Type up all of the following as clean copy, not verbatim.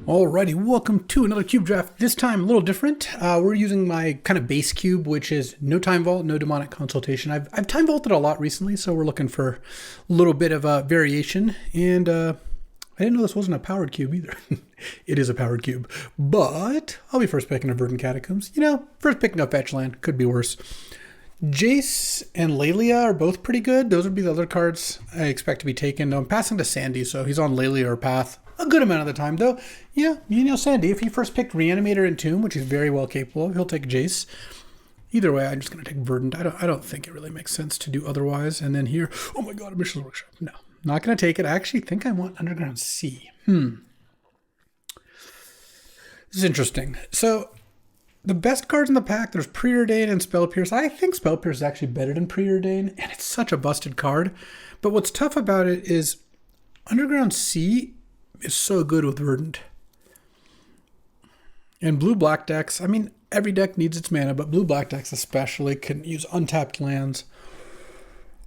Alrighty, welcome to another cube draft. This time a little different. We're using my kind of base cube, which is no time vault, no demonic consultation. I've time vaulted a lot recently, so we're looking for a little bit of a variation. And I didn't know this wasn't a powered cube either. It is a powered cube, but I'll be first picking a Verdant Catacombs. You know, first picking up Fetch Land, could be worse. Jace and Lelia are both pretty good. Those would be the other cards I expect to be taken. I'm passing to Sandy, so he's on Lelia or Path a good amount of the time, though. Yeah, you know Sandy, if he first picked Reanimator and Tomb, which he's very well capable of, he'll take Jace. Either way, I'm just going to take Verdant. I don't think it really makes sense to do otherwise. And then here, oh my god, a Michelle's Workshop. No, not going to take it. I actually think I want Underground Sea. This is interesting. So, the best cards in the pack, there's Preordain and Spell Pierce. I think Spell Pierce is actually better than Preordain, and it's such a busted card. But what's tough about it is Underground Sea is so good with Verdant. And blue-black decks, I mean, every deck needs its mana, but blue-black decks especially can use untapped lands.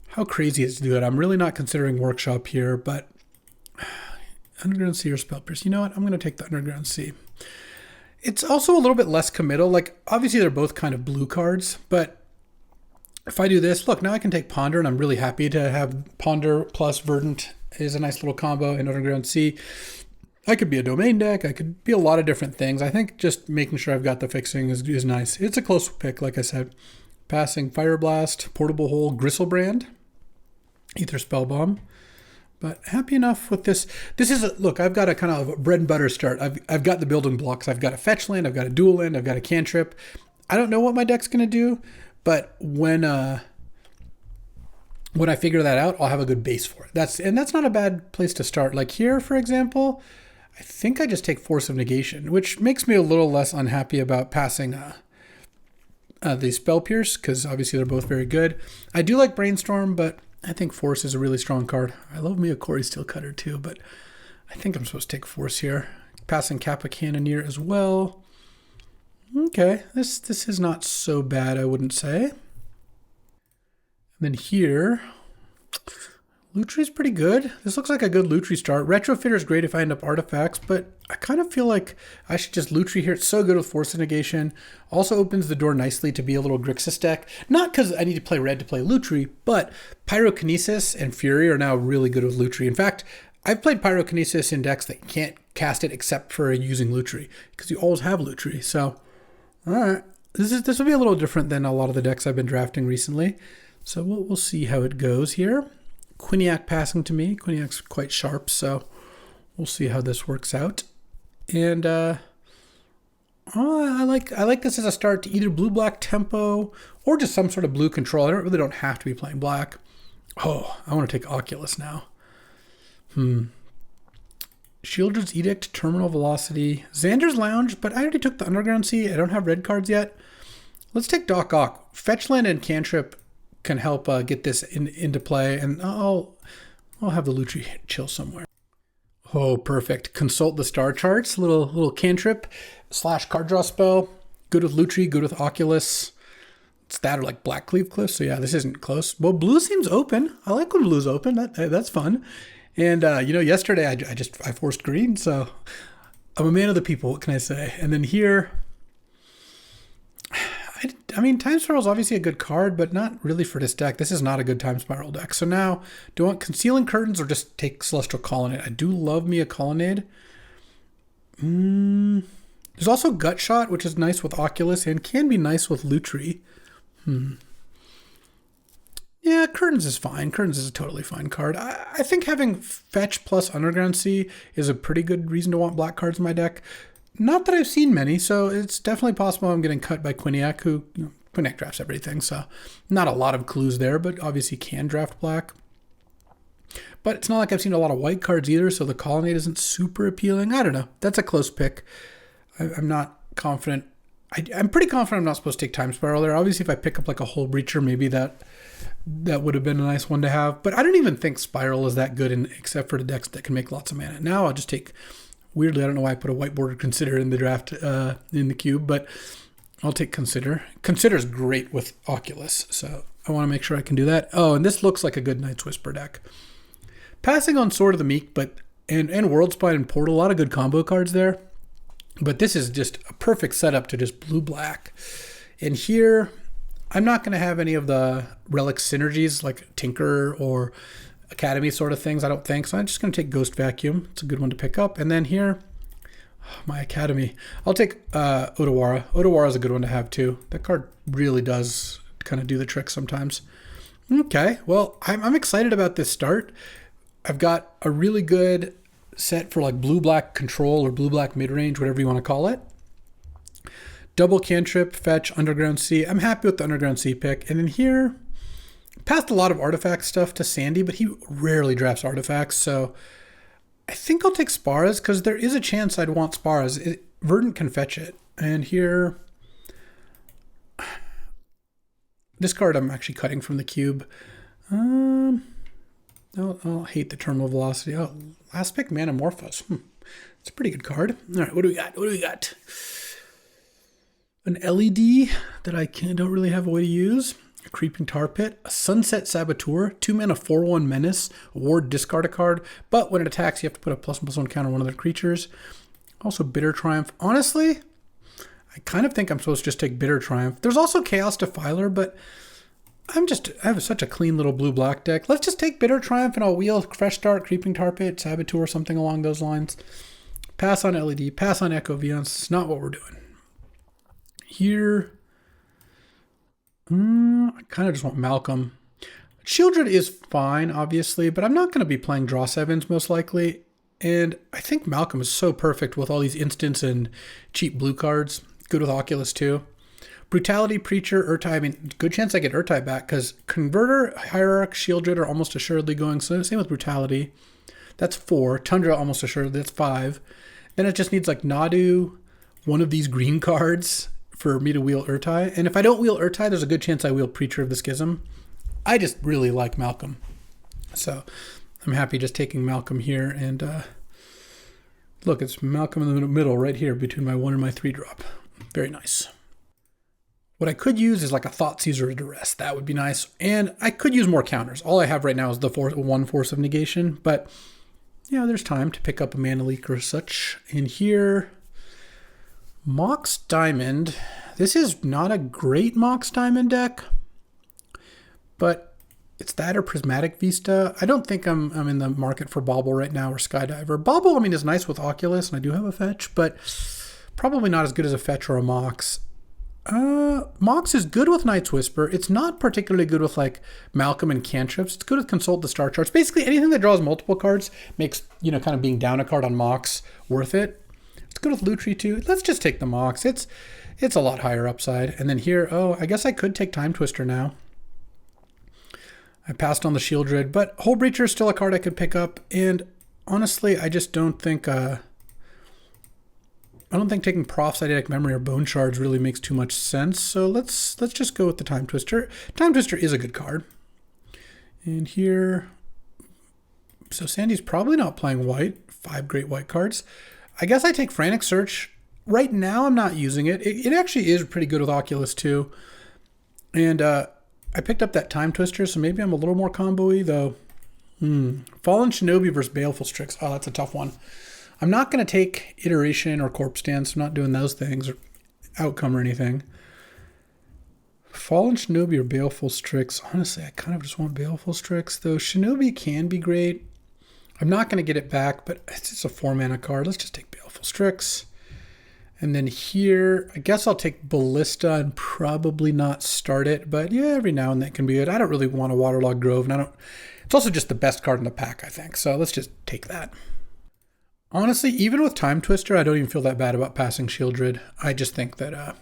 How crazy is it to do it? I'm really not considering Workshop here, but Underground Sea or Spell Pierce. You know what? I'm going to take the Underground Sea. It's also a little bit less committal. Like, obviously they're both kind of blue cards, but if I do this, look, now I can take Ponder, and I'm really happy to have Ponder plus Verdant is a nice little combo in Underground Sea. I could be a domain deck. I could be a lot of different things. I think just making sure I've got the fixing is nice. It's a close pick, like I said. Passing Fire Blast, Portable Hole, Gristlebrand, Ether Spellbomb. But happy enough with this. This is look, I've got a kind of bread and butter start. I've got the building blocks. I've got a fetch land. I've got a dual land. I've got a cantrip. I don't know what my deck's going to do, but when I figure that out, I'll have a good base for it. That's not a bad place to start. Like here, for example, I think I just take Force of Negation, which makes me a little less unhappy about passing the Spell Pierce, because obviously they're both very good. I do like Brainstorm, but I think Force is a really strong card. I love me a Corey Steel Cutter too, but I think I'm supposed to take Force here. Passing Kappa Cannoneer as well. Okay, this is not so bad, I wouldn't say. And then here, Lutry's pretty good. This looks like a good Lutry start. Retrofitter is great if I end up artifacts, but I kind of feel like I should just Lutry here. It's so good with Force of Negation. Also opens the door nicely to be a little Grixis deck. Not because I need to play red to play Lutry, but Pyrokinesis and Fury are now really good with Lutry. In fact, I've played Pyrokinesis in decks that can't cast it except for using Lutry, because you always have Lutry. So, all right. This will be a little different than a lot of the decks I've been drafting recently. So we'll see how it goes here. Quinniac passing to me. Quinniac's quite sharp, so we'll see how this works out. And I like this as a start to either blue-black tempo or just some sort of blue control. I really don't have to be playing black. Oh, I want to take Oculus now. Shieldred's Edict, Terminal Velocity, Xander's Lounge, but I already took the Underground Sea. I don't have red cards yet. Let's take Doc Ock. Fetchland and Cantrip can help get this into play, and I'll have the Lutry chill somewhere. Oh, perfect. Consult the star charts. Little cantrip / card draw spell. Good with Lutry, good with Oculus. It's that or like Black Cleave Cliff. So yeah, this isn't close. Well, blue seems open. I like when blue's open. That's fun. And yesterday I forced green, so I'm a man of the people. What can I say? And then here, I mean, Time Spiral is obviously a good card, but not really for this deck. This is not a good Time Spiral deck. So now, do I want Concealing Curtains or just take Celestial Colonnade? I do love me a Colonnade. There's also Gut Shot, which is nice with Oculus and can be nice with Lutry. Yeah, Curtains is fine. Curtains is a totally fine card. I think having Fetch plus Underground Sea is a pretty good reason to want black cards in my deck. Not that I've seen many, so it's definitely possible I'm getting cut by Quinniac, who Quinniac drafts everything, so not a lot of clues there, but obviously can draft black. But it's not like I've seen a lot of white cards either, so the Colonnade isn't super appealing. I don't know. That's a close pick. I'm not confident. I'm pretty confident I'm not supposed to take Time Spiral there. Obviously, if I pick up like a Hull Breacher, maybe that would have been a nice one to have. But I don't even think Spiral is that good, except for the decks that can make lots of mana. Now I'll just take... Weirdly, I don't know why I put a white bordered Consider in the draft in the cube, but I'll take Consider. Consider's great with Oculus, so I want to make sure I can do that. Oh, and this looks like a good Night's Whisper deck. Passing on Sword of the Meek, but and World Spine and Portal, a lot of good combo cards there. But this is just a perfect setup to just blue-black. And here, I'm not going to have any of the relic synergies like Tinker or Academy sort of things, I don't think. So I'm just going to take Ghost Vacuum. It's a good one to pick up. And then here, my Academy. I'll take Odawara. Odawara is a good one to have too. That card really does kind of do the trick sometimes. Okay, well, I'm excited about this start. I've got a really good set for like blue-black control or blue-black mid-range, whatever you want to call it. Double cantrip, fetch, Underground Sea. I'm happy with the Underground Sea pick. And then here, passed a lot of artifact stuff to Sandy, but he rarely drafts artifacts, so I think I'll take Sparas because there is a chance I'd want Sparas. Verdant can fetch it. And here, this card I'm actually cutting from the cube. I'll hate the Terminal Velocity. Oh, last pick, Manamorphose. It's a pretty good card. All right, what do we got? What do we got? An LED that I don't really have a way to use. A Creeping Tar Pit, a Sunset Saboteur, 2 mana 4/1 Menace, ward, discard a card, but when it attacks, you have to put a +1/+1 counter on one of their creatures. Also Bitter Triumph. Honestly, I kind of think I'm supposed to just take Bitter Triumph. There's also Chaos Defiler, but I have such a clean little blue-black deck. Let's just take Bitter Triumph and I'll wheel Fresh Start, Creeping Tar Pit, Saboteur, something along those lines. Pass on LED, pass on Echo Viance. It's not what we're doing. Here, I kind of just want Malcolm. Shieldred is fine, obviously, but I'm not going to be playing Draw 7s most likely. And I think Malcolm is so perfect with all these instants and cheap blue cards. Good with Oculus too. Brutality, Preacher, Urtai. I mean, good chance I get Urtai back because Converter, Hierarch, Shieldred are almost assuredly going. So same with Brutality. That's 4. Tundra almost assuredly. That's 5. Then it just needs like Nadu, one of these green cards for me to wheel Urtai. And if I don't wheel Urtai, there's a good chance I wheel Preacher of the Schism. I just really like Malcolm. So I'm happy just taking Malcolm here. And look, it's Malcolm in the middle right here between my 1 and my 3 drop. Very nice. What I could use is like a Thoughtseize or a Duress. That would be nice. And I could use more counters. All I have right now is the 1 Force of Negation. But, yeah, there's time to pick up a Mana Leak or such. And here, Mox Diamond. This is not a great Mox Diamond deck, but it's that or Prismatic Vista. I don't think I'm in the market for Bauble right now or Skydiver. Bauble, I mean, is nice with Oculus, and I do have a fetch, but probably not as good as a fetch or a Mox. Mox is good with Night's Whisper. It's not particularly good with like Malcolm and Cantrips. It's good with Consult the Star Charts. Basically, anything that draws multiple cards makes, kind of being down a card on Mox worth it. It's good with Lutri too. Let's just take the Mox. It's a lot higher upside. And then here, I guess I could take Time Twister now. I passed on the Shieldred, but Hull Breacher is still a card I could pick up. And honestly, I just don't think taking Prophetic Memory or Bone Shards really makes too much sense. So let's just go with the Time Twister. Time Twister is a good card. And here, so Sandy's probably not playing white. 5 great white cards. I guess I take Frantic Search. Right now, I'm not using it. It actually is pretty good with Oculus too. And I picked up that Time Twister, so maybe I'm a little more combo-y, though. Fallen Shinobi versus Baleful Strix. Oh, that's a tough one. I'm not going to take Iteration or Corpse Dance. I'm not doing those things, or Outcome or anything. Fallen Shinobi or Baleful Strix. Honestly, I kind of just want Baleful Strix, though. Shinobi can be great. I'm not going to get it back, but it's just a 4-mana card. Let's just take Baleful Strix. And then here, I guess I'll take Ballista and probably not start it. But yeah, every now and then can be good. I don't really want a Waterlogged Grove. And it's also just the best card in the pack, I think. So let's just take that. Honestly, even with Time Twister, I don't even feel that bad about passing Shieldred. I just think that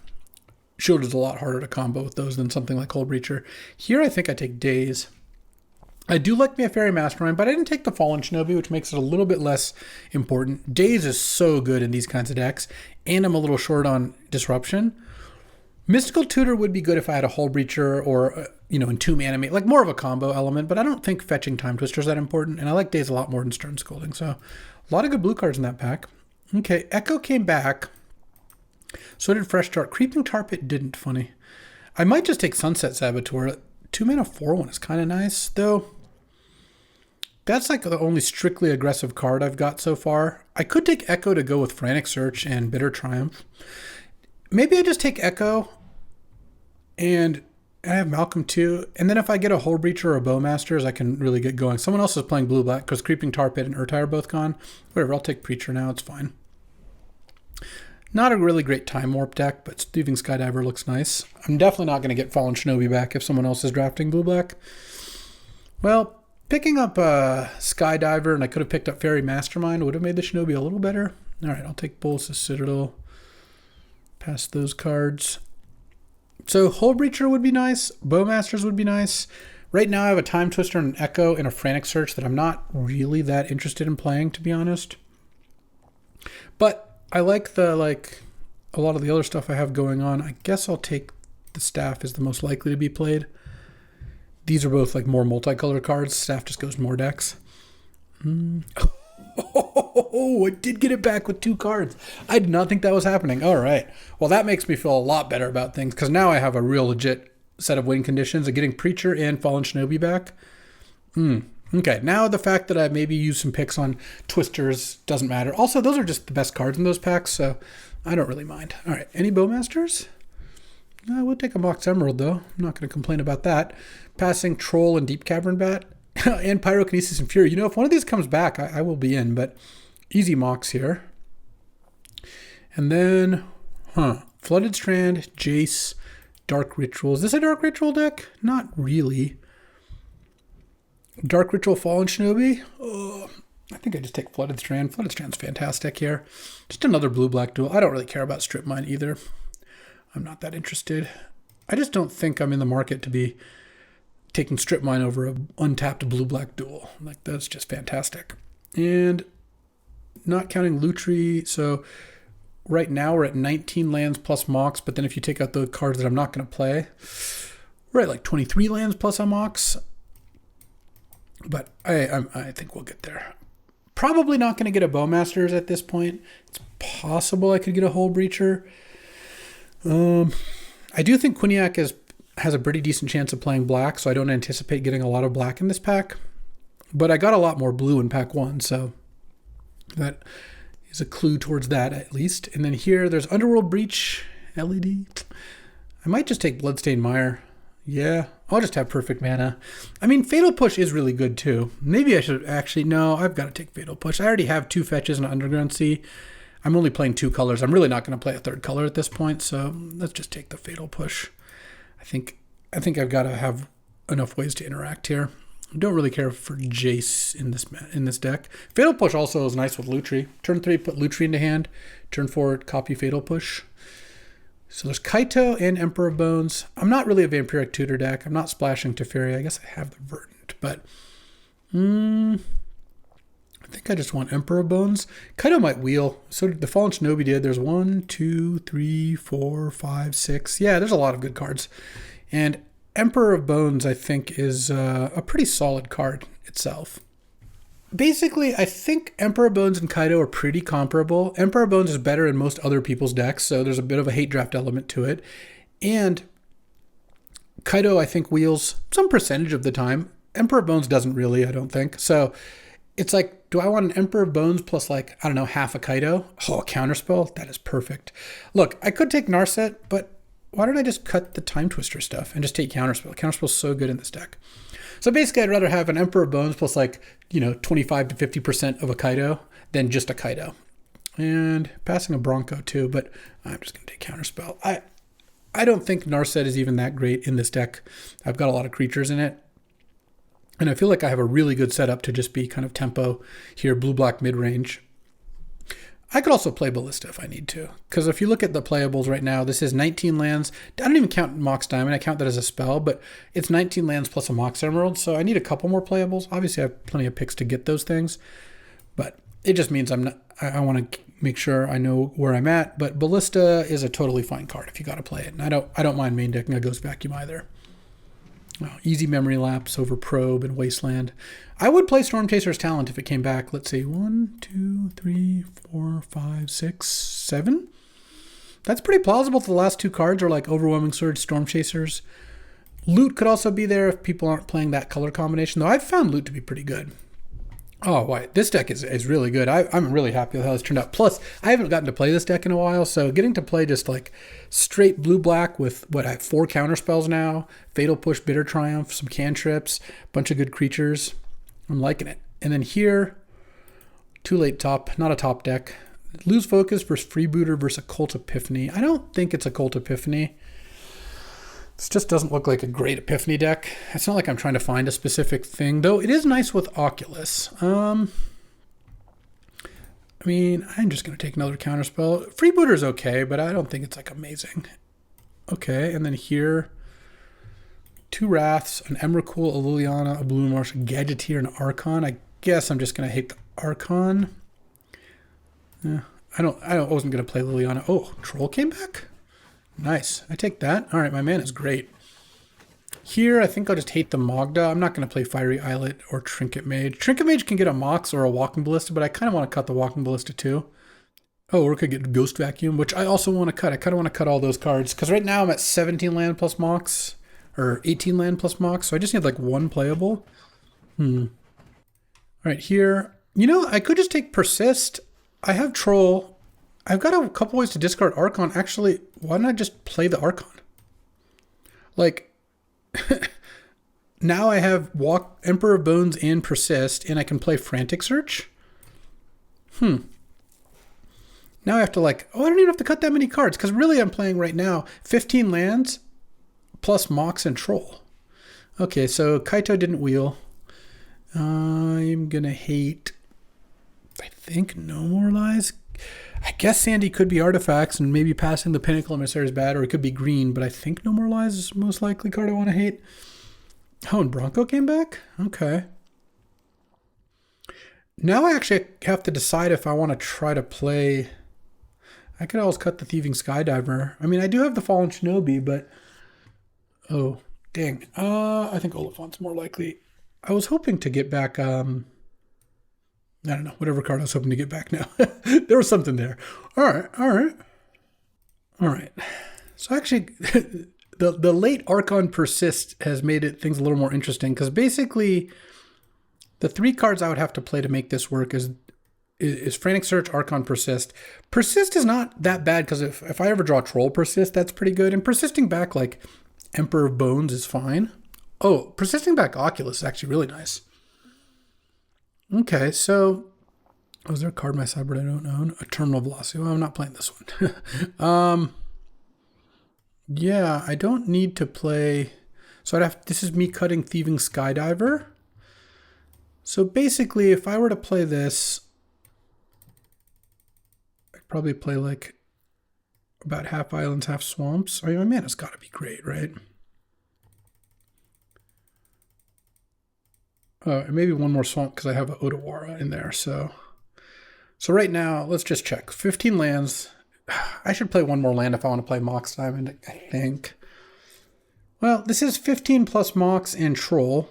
Shieldred's a lot harder to combo with those than something like Hull Breacher. Here, I think I take Daze. I do like me a Fairy Mastermind, but I didn't take the Fallen Shinobi, which makes it a little bit less important. Daze is so good in these kinds of decks, and I'm a little short on Disruption. Mystical Tutor would be good if I had a Hull Breacher or, Entomb Animate, like more of a combo element, but I don't think fetching Time Twister is that important, and I like Daze a lot more than Stern Scolding, so a lot of good blue cards in that pack. Okay, Echo came back, so did Fresh Start. Creeping Tar Pit didn't, funny. I might just take Sunset Saboteur. 2 mana 4/1 is kind of nice, though. That's like the only strictly aggressive card I've got so far. I could take Echo to go with Frantic Search and Bitter Triumph. Maybe I just take Echo and I have Malcolm too. And then if I get a Hull Breacher or a Bowmasters, I can really get going. Someone else is playing blue-black because Creeping Tar Pit and Urtai are both gone. Whatever, I'll take Preacher now. It's fine. Not a really great Time Warp deck, but Thieving Skydiver looks nice. I'm definitely not going to get Fallen Shinobi back if someone else is drafting blue-black. Well, picking up Skydiver, and I could have picked up Fairy Mastermind, would have made the Shinobi a little better. All right, I'll take Bolus's Citadel. Pass those cards. So Hull Breacher would be nice. Bowmasters would be nice. Right now I have a Time Twister and an Echo and a Frantic Search that I'm not really that interested in playing, to be honest. But I like a lot of the other stuff I have going on. I guess I'll take the Staff as the most likely to be played. These are both like more multicolored cards. Staff just goes more decks. Oh, I did get it back with 2 cards. I did not think that was happening. All right. Well, that makes me feel a lot better about things because now I have a real legit set of win conditions of getting Preacher and Fallen Shinobi back. Okay, now the fact that I maybe used some picks on Twisters doesn't matter. Also, those are just the best cards in those packs, so I don't really mind. All right, any Bowmasters? I would take a Mox Emerald, though. I'm not going to complain about that. Passing Troll and Deep Cavern Bat. And Pyrokinesis and Fury. You know, if one of these comes back, I will be in, but easy Mox here. And then, Flooded Strand, Jace, Dark Ritual. Is this a Dark Ritual deck? Not really. Dark Ritual, Fallen Shinobi. Oh, I think I just take Flooded Strand. Flooded Strand's fantastic here. Just another blue-black duel. I don't really care about Strip Mine either. I'm not that interested. I just don't think I'm in the market to be taking Strip Mine over an untapped blue-black duel. Like, that's just fantastic. And not counting Lutri, so right now we're at 19 lands plus Mox, but then if you take out the cards that I'm not going to play, we're at like 23 lands plus a Mox. But I think we'll get there. Probably not going to get a Bowmasters at this point. It's possible I could get a Hull Breacher. I do think Quinniac has a pretty decent chance of playing black, so I don't anticipate getting a lot of black in this pack. But I got a lot more blue in pack 1, so that is a clue towards that at least. And then here, there's Underworld Breach, LED. I might just take Bloodstained Mire. Yeah, I'll just have perfect mana. I mean, Fatal Push is really good too. Maybe I should actually, no, I've got to take Fatal Push. I already have 2 fetches and an Underground Sea. I'm only playing 2 colors. I'm really not going to play a 3rd color at this point, so let's just take the Fatal Push. I think I've got to have enough ways to interact here. I don't really care for Jace in this deck. Fatal Push also is nice with Lutri. Turn 3, put Lutri into hand. Turn 4, copy Fatal Push. So there's Kaito and Emperor of Bones. I'm not really a Vampiric Tutor deck. I'm not splashing Teferi. I guess I have the Verdant, but I think I just want Emperor of Bones. Kaito might wheel. So the Fallen Shinobi did. There's 1, 2, 3, 4, 5, 6. Yeah, there's a lot of good cards. And Emperor of Bones, I think, is a pretty solid card itself. Basically, I think Emperor of Bones and Kaito are pretty comparable. Emperor of Bones is better in most other people's decks, so there's a bit of a hate draft element to it. And Kaito, I think, wheels some percentage of the time. Emperor of Bones doesn't really, I don't think. So it's like, do I want an Emperor of Bones plus, like, I don't know, half a Kaito? Oh, a counterspell? That is perfect. Look, I could take Narset, but why don't I just cut the Time Twister stuff and just take Counterspell? Counterspell's so good in this deck. So basically, I'd rather have an Emperor of Bones plus, like, 25 to 50% of a Kaito than just a Kaito. And passing a Bronco too, but I'm just going to take Counterspell. I don't think Narset is even that great in this deck. I've got a lot of creatures in it. And I feel like I have a really good setup to just be kind of tempo here, blue-black mid-range. I could also play Ballista if I need to, because if you look at the playables right now, this is 19 lands. I don't even count Mox Diamond. I count that as a spell, but it's 19 lands plus a Mox Emerald, so I need a couple more playables. Obviously, I have plenty of picks to get those things, but it just means I want to make sure I know where I'm at. But Ballista is a totally fine card if you got to play it, and I don't mind main decking a Ghost Vacuum either. Oh, easy Memory Lapse over Probe and Wasteland. I would play Storm Chaser's Talent if it came back. Let's see, 1, 2, 3, 4, 5, 6, 7. That's pretty plausible if the last 2 cards are like Overwhelming Surge, Storm Chasers. Loot could also be there if people aren't playing that color combination, though I've found Loot to be pretty good. Oh, wait, this deck is really good. I'm really happy with how this turned out. Plus, I haven't gotten to play this deck in a while, so getting to play just like straight blue-black with, what, I have 4 counter spells now, Fatal Push, Bitter Triumph, some cantrips, bunch of good creatures. I'm liking it. And then here, too late top, not a top deck. Lose Focus versus Freebooter versus Occult Epiphany. I don't think it's Occult Epiphany. This just doesn't look like a great Epiphany deck. It's not like I'm trying to find a specific thing, though it is nice with Oculus. I mean, I'm just going to take another counterspell. Freebooter's okay, but I don't think it's like amazing. Okay, and then here, 2 Wraths, an Emrakul, a Liliana, a Blue Marsh, a Gadgeteer, and an Archon. I guess I'm just going to hate the Archon. Yeah, I wasn't going to play Liliana. Oh, Troll came back? Nice. I take that. All right, my man is great. Here, I think I'll just hate the Mogda. I'm not going to play Fiery Islet or Trinket Mage. Trinket Mage can get a Mox or a Walking Ballista, but I kind of want to cut the Walking Ballista too. Oh, or we could get Ghost Vacuum, which I also want to cut. I kind of want to cut all those cards, because right now I'm at 17 land plus Mox, or 18 land plus Mox, so I just need like 1 playable. All right, here. You know, I could just take Persist. I have Troll. I've got a couple ways to discard Archon. Actually, why don't I just play the Archon? Like, now I have Emperor of Bones and Persist, and I can play Frantic Search. Now I have to like, I don't even have to cut that many cards, because really I'm playing right now 15 lands plus Mox and Troll. Okay, so Kaito didn't wheel. I'm going to hate, I think, No More Lies. I guess Sandy could be Artifacts, and maybe passing the Pinnacle Emissary is bad, or it could be green, but I think No More Lies is the most likely card I want to hate. Oh, and Bronco came back? Okay. Now I actually have to decide if I want to try to play... I could always cut the Thieving Skydiver. I mean, I do have the Fallen Shinobi, but... Oh, dang. I think Oliphant's more likely. I was hoping to get back... I don't know, whatever card I was hoping to get back now. There was something there. All right. So actually, the late Archon Persist has made things a little more interesting, because basically the 3 cards I would have to play to make this work is Frantic Search, Archon, Persist. Persist is not that bad, because if I ever draw Troll Persist, that's pretty good. And persisting back like Emperor of Bones is fine. Oh, persisting back Oculus is actually really nice. Okay, so, is there a card in my sideboard I don't own? A Terminal Velocity. Well, I'm not playing this one. Yeah, I don't need to play... So this is me cutting Thieving Skydiver. So basically, if I were to play this, I'd probably play like about half islands, half swamps. I mean, my mana's got to be great, right? And maybe one more swamp, because I have an Odawara in there. So right now, let's just check. 15 lands. I should play one more land if I want to play Mox Diamond, I think. Well, this is 15 plus Mox and Troll.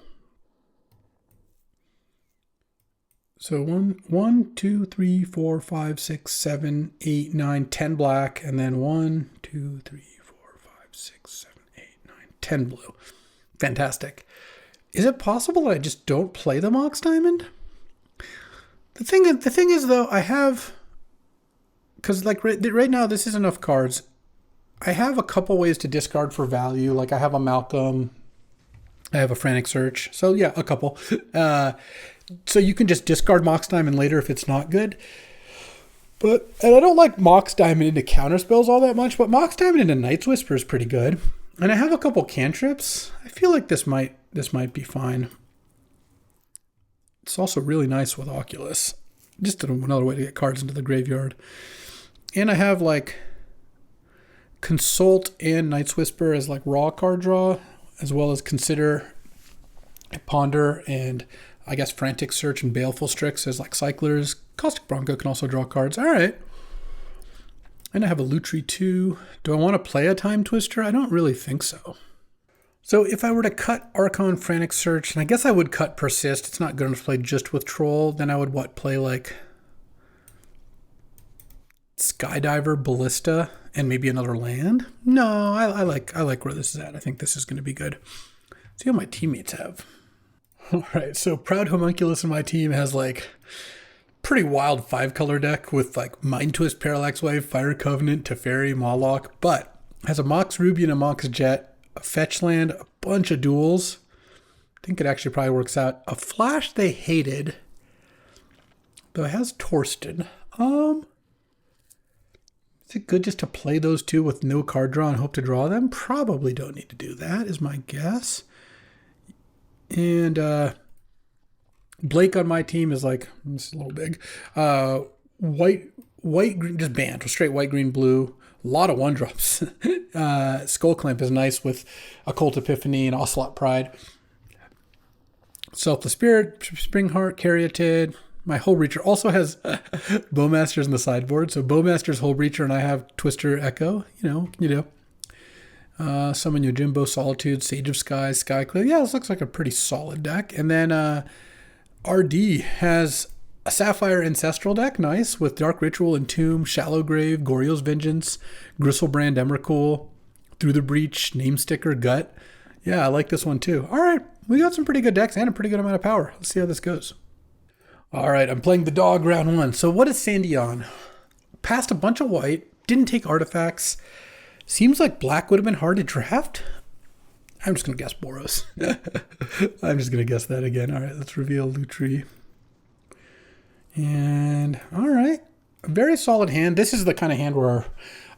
So 1, 2, 3, 4, 5, 6, 7, 8, 9, 10 black, and then 1, 2, 3, 4, 5, 6, 7, 8, 9, 10 blue. Fantastic. Is it possible that I just don't play the Mox Diamond? The thing is, though, I have... Because, like, right now, this is enough cards. I have a couple ways to discard for value. Like, I have a Malcolm. I have a Frantic Search. So, yeah, a couple. So you can just discard Mox Diamond later if it's not good. And I don't like Mox Diamond into counterspells all that much, but Mox Diamond into Night's Whisper is pretty good. And I have a couple cantrips. I feel like this might be fine. It's also really nice with Oculus. Just another way to get cards into the graveyard. And I have like Consult and Night's Whisper as like raw card draw, as well as Consider, Ponder, and I guess Frantic Search and Baleful Strix as like cyclers. Caustic Bronco can also draw cards. All right. And I have a Lutri too. Do I want to play a Time Twister? I don't really think so. So if I were to cut Archon, Frantic Search, and I guess I would cut Persist, it's not good enough to play just with Troll, then I would play like Skydiver, Ballista, and maybe another land? No, I like where this is at. I think this is going to be good. Let's see what my teammates have. All right, so Proud Homunculus in my team has like pretty wild 5-color deck with like Mind Twist, Parallax Wave, Fire Covenant, Teferi, Mawloc, but has a Mox Ruby and a Mox Jet, a fetch land, a bunch of duels. I think it actually probably works out. A flash they hated, though it has Torsten. Is it good just to play those two with no card draw and hope to draw them? Probably don't need to do that, is my guess. And Blake on my team is like, this is a little big. White, green, just banned with straight white, green, blue. A lot of 1-drops. Skull Clamp is nice with Occult Epiphany and Ocelot Pride. Selfless Spirit, Springheart, Caryatid. My Hull Breacher also has Bowmasters in the sideboard. So Bowmaster's Hull Breacher and I have Twister Echo. You know, can you do? Summon Yojimbo, Solitude, Sage of Skies, Skyclave. Yeah, this looks like a pretty solid deck. And then RD has a Sapphire Ancestral deck, nice, with Dark Ritual, Entomb, Shallow Grave, Goryo's Vengeance, Gristlebrand, Emrakul, Through the Breach, Namesticker, Gut. Yeah, I like this one too. All right, we got some pretty good decks and a pretty good amount of power. Let's see how this goes. All right, I'm playing the dog round 1. So what is Sandy on? Passed a bunch of white, didn't take artifacts. Seems like black would have been hard to draft. I'm just going to guess Boros. I'm just going to guess that again. All right, let's reveal Lutri. And, all right, a very solid hand. This is the kind of hand where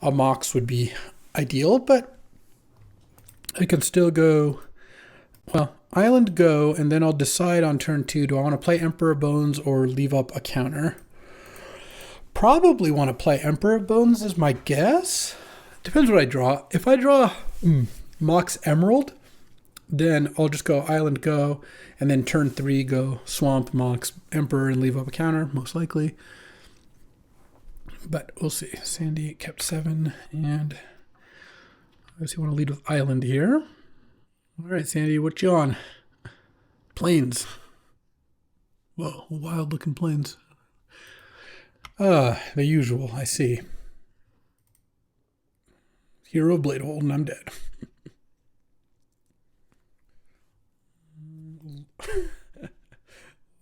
a Mox would be ideal, but I can still go, well, Island go, and then I'll decide on turn 2, do I want to play Emperor Bones or leave up a counter? Probably want to play Emperor Bones is my guess. Depends what I draw. If I draw Mox Emerald, then I'll just go Island go, and then turn 3 go Swamp, Mox, Emperor, and leave up a counter, most likely. But we'll see. Sandy kept 7, and I obviously want to lead with Island here. All right, Sandy, what you on? Plains. Whoa, wild-looking plains. The usual, I see. Hero of Bladehold, and I'm dead.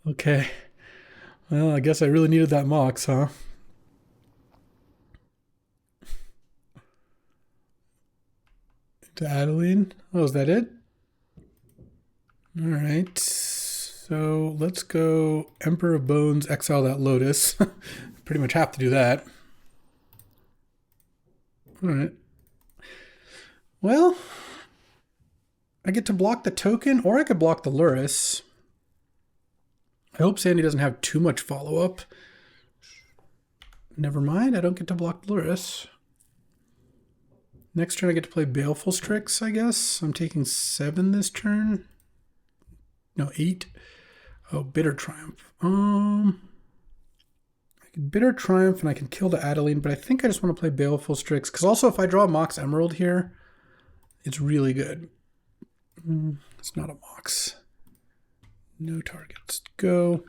Okay. Well, I guess I really needed that Mox, huh? To Adeline. Oh, is that it? All right. So let's go Emperor of Bones, exile that Lotus. Pretty much have to do that. All right. Well, I get to block the token, or I could block the Luris. I hope Sandy doesn't have too much follow-up. Never mind, I don't get to block the Luris. Next turn I get to play Baleful Strix, I guess. I'm taking 7 this turn. No, 8. Oh, Bitter Triumph. I can Bitter Triumph and I can kill the Adeline, but I think I just want to play Baleful Strix. Because also if I draw Mox Emerald here, it's really good. It's not a Mox. No targets. Go.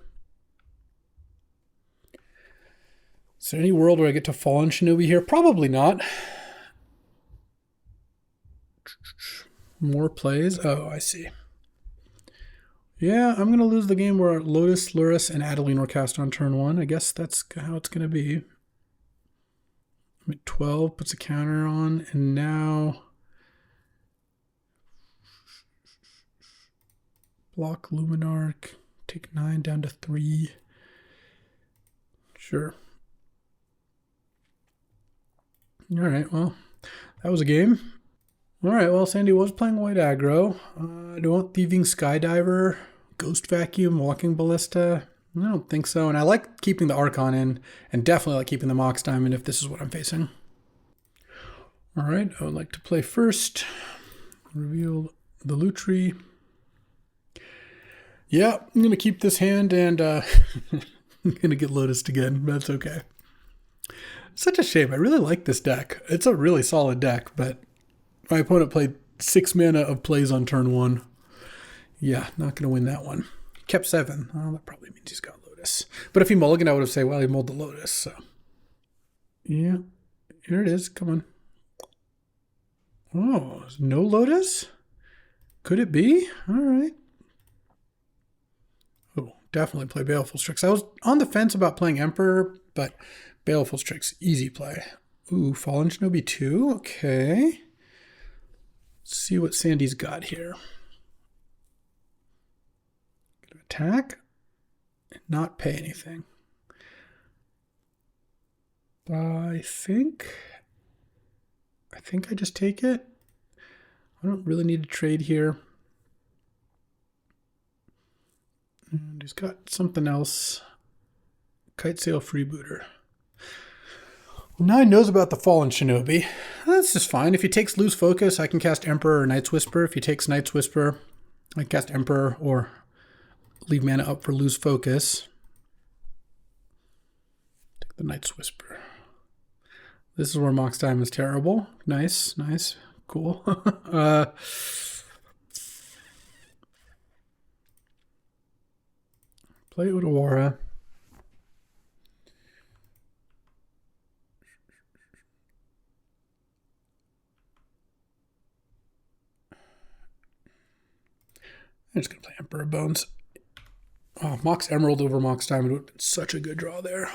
Is there any world where I get to Fallen Shinobi here? Probably not. More plays. Oh, I see. Yeah, I'm going to lose the game where Lotus, Luris, and Adeline were cast on turn 1. I guess that's how it's going to be. I'm at 12, puts a counter on, and now block Luminarch, take 9 down to 3. Sure. All right, well, that was a game. All right, well, Sandy was playing white aggro. Do you want Thieving Skydiver, Ghost Vacuum, Walking Ballista? I don't think so. And I like keeping the Archon in, and definitely like keeping the Mox Diamond if this is what I'm facing. All right, I would like to play first. Reveal the Lutri. Yeah, I'm going to keep this hand, and I'm going to get Lotused again. That's okay. Such a shame. I really like this deck. It's a really solid deck, but my opponent played 6 mana of plays on turn 1. Yeah, not going to win that one. Kept 7. Oh, that probably means he's got Lotus. But if he mulliganed, I would have said, well, he mulled the Lotus. So, yeah, here it is. Come on. Oh, no Lotus? Could it be? All right. definitely play Baleful Strix. I was on the fence about playing Emperor, but Baleful Strix, easy play. Ooh, Fallen Shinobi 2, okay. Let's see what Sandy's got here. Gonna attack and not pay anything. I think I just take it. I don't really need to trade here. And he's got something else. Kite Sail Freebooter. Well, now he knows about the Fallen Shinobi. That's just fine. If he takes Lose Focus, I can cast Emperor or Night's Whisper. If he takes Night's Whisper, I can cast Emperor or leave mana up for Lose Focus. Take the Night's Whisper. This is where Mox Time is terrible. Nice, nice, cool. Play Udawara. I'm just going to play Emperor Bones. Oh, Mox Emerald over Mox Diamond would have been such a good draw there.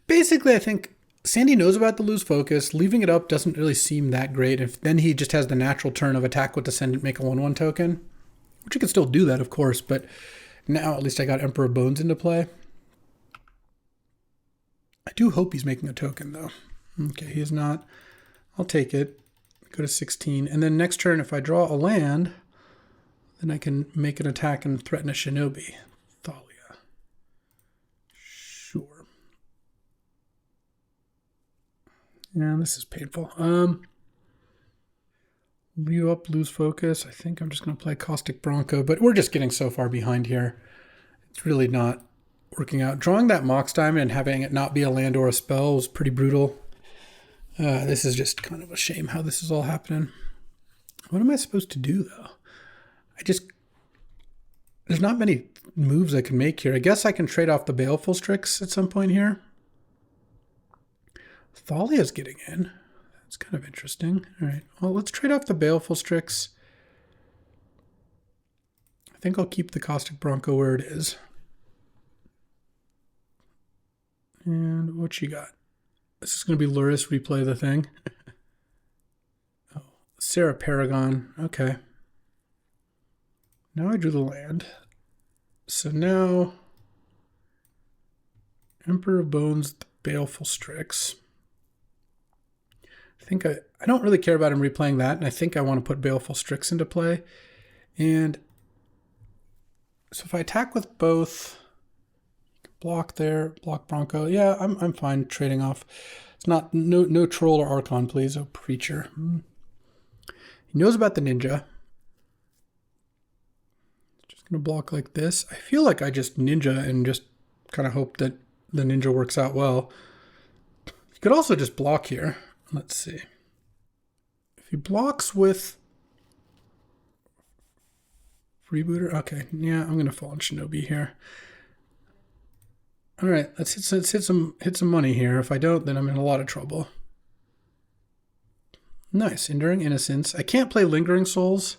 Basically, I think Sandy knows about the Lose Focus. Leaving it up doesn't really seem that great. If then he just has the natural turn of attack with Descendant, make a 1/1 token, which you can still do that, of course, but now at least I got Emperor Bones into play. I do hope he's making a token, though. Okay, he is not. I'll take it. Go to 16. And then next turn, if I draw a land, then I can make an attack and threaten a Shinobi. Thalia. Sure. Yeah, this is painful. Leave up, Lose Focus. I think I'm just going to play Caustic Bronco, but we're just getting so far behind here. It's really not working out. Drawing that Mox Diamond and having it not be a land or a spell was pretty brutal. This is just kind of a shame how this is all happening. What am I supposed to do, though? There's not many moves I can make here. I guess I can trade off the Baleful Strix at some point here. Thalia's getting in. That's kind of interesting. All right, well, let's trade off the Baleful Strix. I think I'll keep the Caustic Bronco where it is. And what you got? This is going to be Luris, replay the thing. Oh, Sarah Paragon. Okay. Now I drew the land. So now Emperor of Bones, the Baleful Strix. I think I don't really care about him replaying that, and I think I want to put Baleful Strix into play. And so if I attack with both, block there, block Bronco. Yeah, I'm fine trading off. It's not no troll or Archon, please. Oh, Preacher. He knows about the Ninja. Just gonna block like this. I feel like I just Ninja and just kind of hope that the Ninja works out well. You could also just block here. Let's see. If he blocks with Freebooter, okay, yeah, I'm gonna fall on Shinobi here. All right, let's hit some money here. If I don't, then I'm in a lot of trouble. Nice, Enduring Innocence. I can't play Lingering Souls.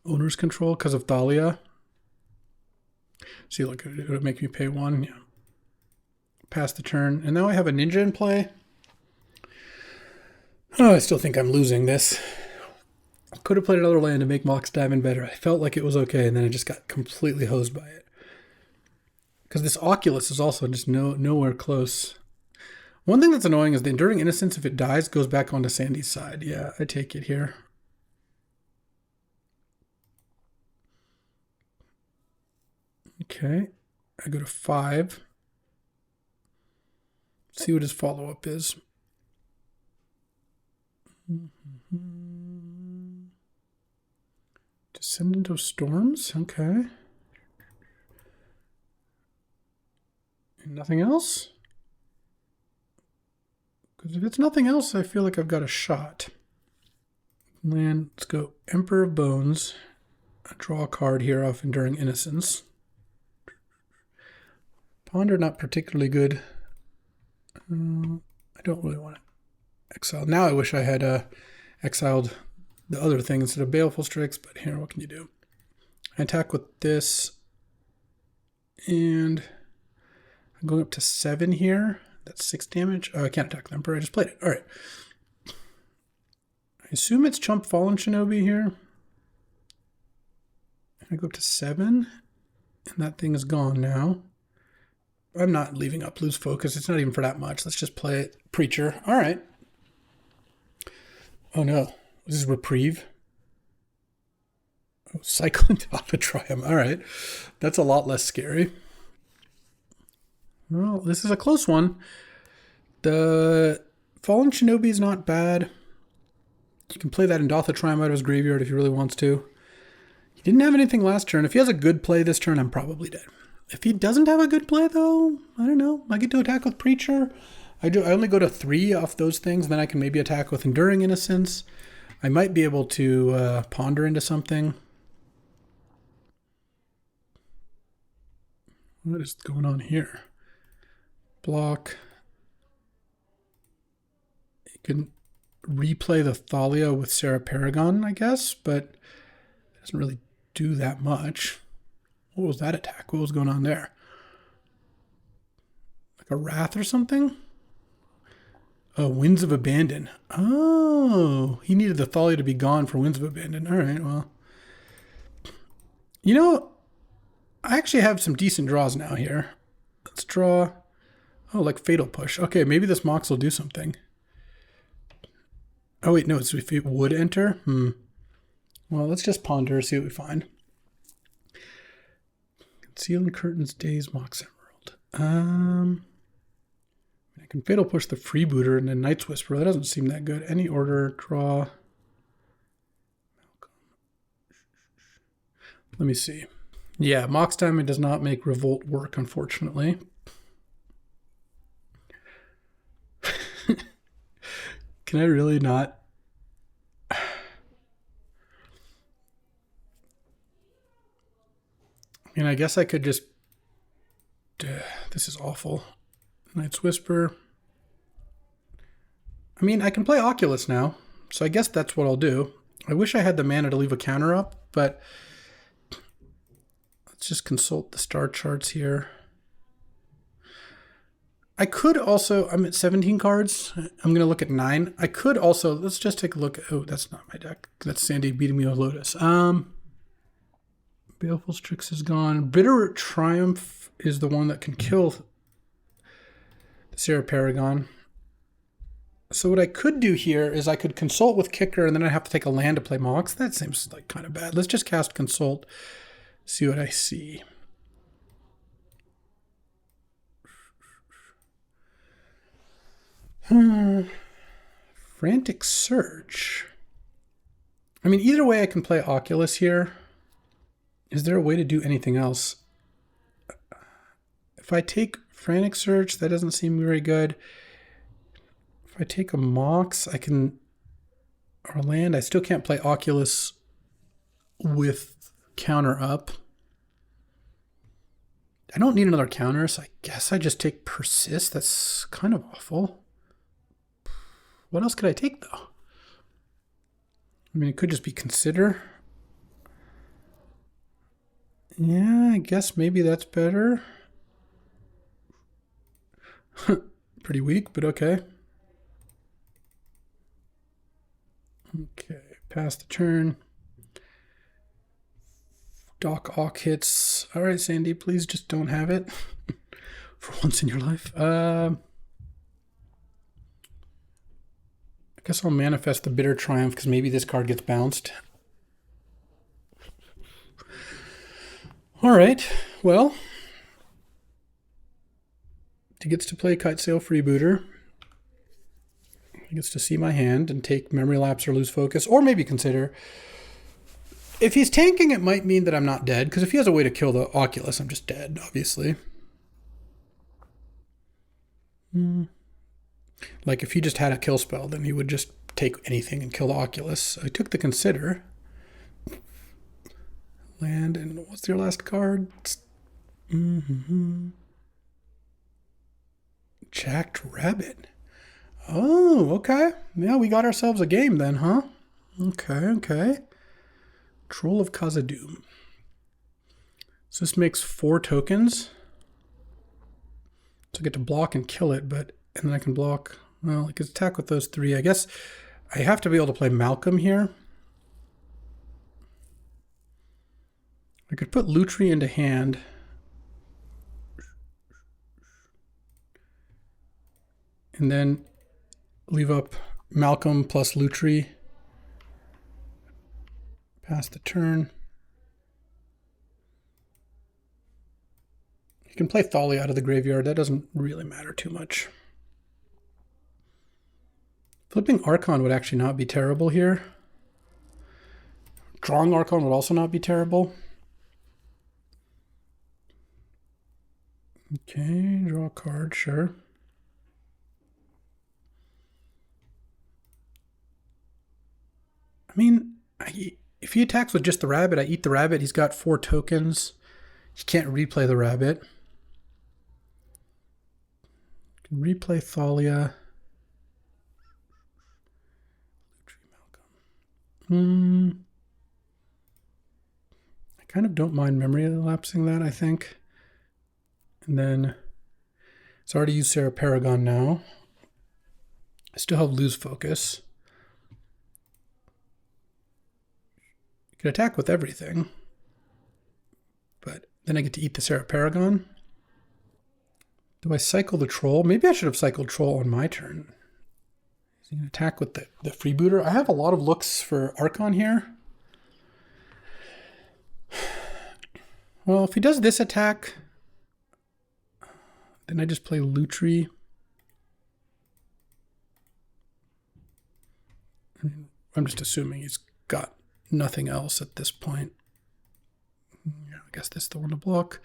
Owner's Control because of Thalia. See, look, it would make me pay 1. Yeah. Pass the turn, and now I have a Ninja in play. Oh, I still think I'm losing this. I could have played another land to make Mox Diamond better. I felt like it was okay, and then I just got completely hosed by it. Because this Oculus is also just nowhere close. One thing that's annoying is the Enduring Innocence, if it dies, goes back onto Sandy's side. Yeah, I take it here. Okay, I go to 5. See what his follow-up is. Descendant of Storms, okay. And nothing else? Because if it's nothing else, I feel like I've got a shot. Land, let's go Emperor of Bones. I draw a card here off Enduring Innocence. Ponder, not particularly good. I don't really want to exile. Now I wish I had exiled the other thing instead of Baleful Strix, but here, what can you do? I attack with this. And I'm going up to 7 here. That's 6 damage. Oh, I can't attack the Emperor. I just played it. All right. I assume it's Chump Fallen Shinobi here. I go up to 7. And that thing is gone now. I'm not leaving up Lose Focus. It's not even for that much. Let's just play it. Preacher. All right. Oh, no. This is Reprieve. Oh, Cycling Alpha Triumph. All right. That's a lot less scary. Well, this is a close one. The Fallen Shinobi is not bad. You can play that in Dotha Triumph out of his graveyard if he really wants to. He didn't have anything last turn. If he has a good play this turn, I'm probably dead. If he doesn't have a good play, though, I don't know. I get to attack with Preacher. I only go to 3 off those things. Then I can maybe attack with Enduring Innocence. I might be able to ponder into something. What is going on here? Block. You can replay the Thalia with Sarah Paragon, I guess, but it doesn't really do that much. What was that attack? What was going on there? Like a Wrath or something? Oh, Winds of Abandon. Oh, he needed the Thalia to be gone for Winds of Abandon. All right, well. You know, I actually have some decent draws now here. Let's draw. Oh, like Fatal Push. Okay, maybe this Mox will do something. Oh, wait, no, it's if it would enter. Well, let's just ponder, see what we find. Concealing Curtains, Days, Mox Emerald. I can Fatal Push the Freebooter and then Night's Whisper. That doesn't seem that good. Any order, draw. Let me see. Yeah, Mox Diamond does not make Revolt work, unfortunately. Can I really not? I mean, I guess I could just... this is awful. Night's Whisper. I mean, I can play Oculus now, so I guess that's what I'll do. I wish I had the mana to leave a counter up, but... let's just consult the star charts here. I could also, I'm at 17 cards. I'm going to look at 9. I could also, let's just take a look. Oh, that's not my deck. That's Sandy beating me with Lotus. Baleful Strix is gone. Bitter Triumph is the one that can kill the Sarah Paragon. So what I could do here is I could consult with Kicker and then I have to take a land to play Mox. That seems like kind of bad. Let's just cast Consult. See what I see. Frantic Search. I mean, either way I can play Oculus here. Is there a way to do anything else? If I take Frantic Search, that doesn't seem very good. If I take a Mox, I can... or land, I still can't play Oculus with counter up. I don't need another counter, so I guess I just take Persist. That's kind of awful. What else could I take, though? I mean, it could just be Consider. Yeah, I guess maybe that's better. Pretty weak, but okay. Okay, pass the turn. Doc Ock hits. All right, Sandy, please just don't have it for once in your life. I guess I'll manifest the Bitter Triumph because maybe this card gets bounced. All right, well, he gets to play Kite Sail Freebooter. He gets to see my hand and take Memory Lapse or Lose Focus, or maybe Consider. If he's tanking, it might mean that I'm not dead, because if he has a way to kill the Oculus, I'm just dead, obviously. Like, if he just had a kill spell, then he would just take anything and kill the Oculus. So I took the Consider. Land, and what's your last card? Jacked Rabbit. Oh, okay. Yeah, we got ourselves a game then, huh? Okay. Troll of Khazad-dûm. So this makes 4 tokens. So I get to block and kill it, and then I can block, well, I can attack with those 3. I guess I have to be able to play Malcolm here. I could put Lutri into hand. And then leave up Malcolm plus Lutri. Pass the turn. You can play Thalia out of the graveyard. That doesn't really matter too much. Flipping Archon would actually not be terrible here. Drawing Archon would also not be terrible. Okay, draw a card, sure. I mean, if he attacks with just the rabbit, I eat the rabbit. He's got 4 tokens. He can't replay the rabbit. Can replay Thalia. I kind of don't mind memory elapsing that, I think. And then it's already used Sarah Paragon now. I still have lose focus. You can attack with everything. But then I get to eat the Sarah Paragon. Do I cycle the troll? Maybe I should have cycled troll on my turn. Is he going to attack with the freebooter? I have a lot of looks for Archon here. Well, if he does this attack, then I just play Lutri. I'm just assuming he's got nothing else at this point. Yeah, I guess this is the one to block.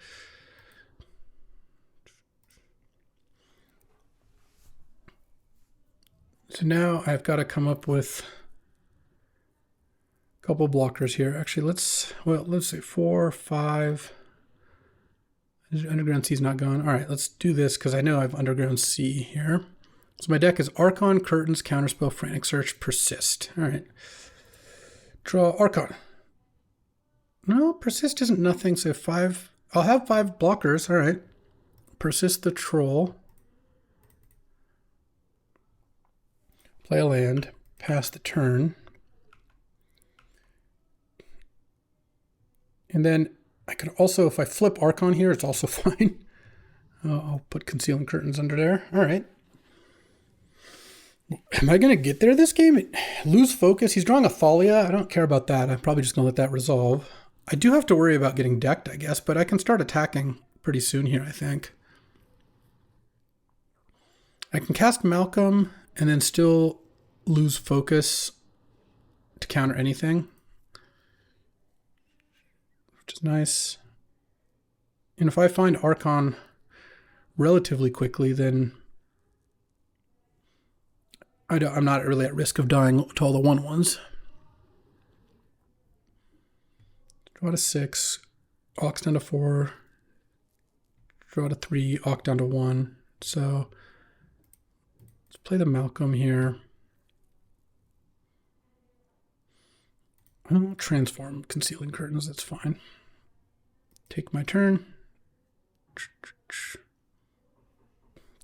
So now I've got to come up with a couple blockers here. Actually, let's say 4, 5. Underground Sea is not gone. All right, let's do this because I know I have Underground Sea here. So my deck is Archon, Curtains, Counterspell, Frantic Search, Persist. All right. Draw Archon. No, Persist isn't nothing, so 5. I'll have 5 blockers. All right. Persist the Troll. Play a land. Pass the turn. And then I could also, if I flip Archon here, it's also fine. I'll put Concealing Curtains under there. All right. Am I going to get there this game? Lose focus. He's drawing a Thalia. I don't care about that. I'm probably just going to let that resolve. I do have to worry about getting decked, I guess, but I can start attacking pretty soon here, I think. I can cast Malcolm and then still lose focus to counter anything, which is nice. And if I find Archon relatively quickly, then I'm not really at risk of dying to all the 1/1s. Draw to 6, Ox down to 4, draw to 3, Ox down to 1. So let's play the Malcolm here. I'll transform Concealing Curtains, that's fine. Take my turn.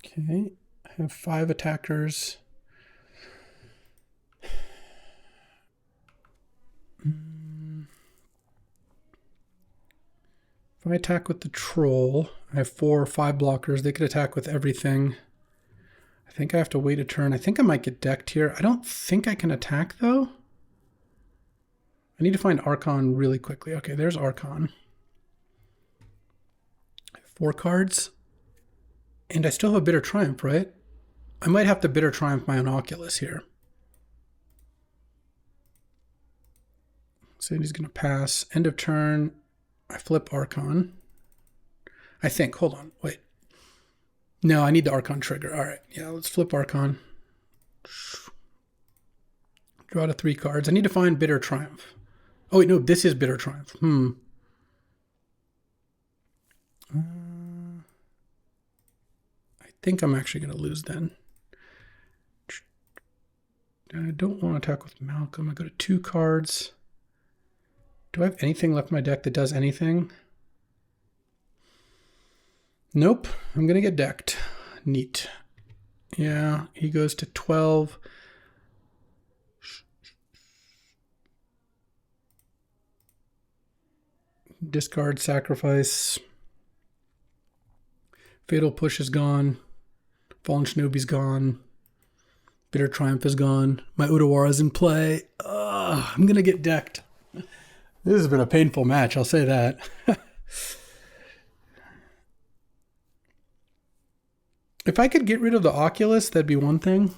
Okay, I have 5 attackers. If I attack with the Troll, I have 4 or 5 blockers. They could attack with everything. I think I have to wait a turn. I think I might get decked here. I don't think I can attack, though. I need to find Archon really quickly. Okay, there's Archon. I have 4 cards. And I still have a Bitter Triumph, right? I might have to Bitter Triumph my Onoculus here. So he's going to pass. End of turn. I flip Archon. I think. Hold on. Wait. No, I need the Archon trigger. All right. Yeah, let's flip Archon. Draw to 3 cards. I need to find Bitter Triumph. Oh, wait. No, this is Bitter Triumph. I think I'm actually going to lose then. I don't want to attack with Malcolm. I go to 2 cards. Do I have anything left in my deck that does anything? Nope, I'm going to get decked. Neat. Yeah, he goes to 12. Discard, sacrifice. Fatal Push is gone. Fallen Shinobi's gone. Bitter Triumph is gone. My Udawara's in play. I'm going to get decked. This has been a painful match, I'll say that. If I could get rid of the Oculus, that'd be one thing.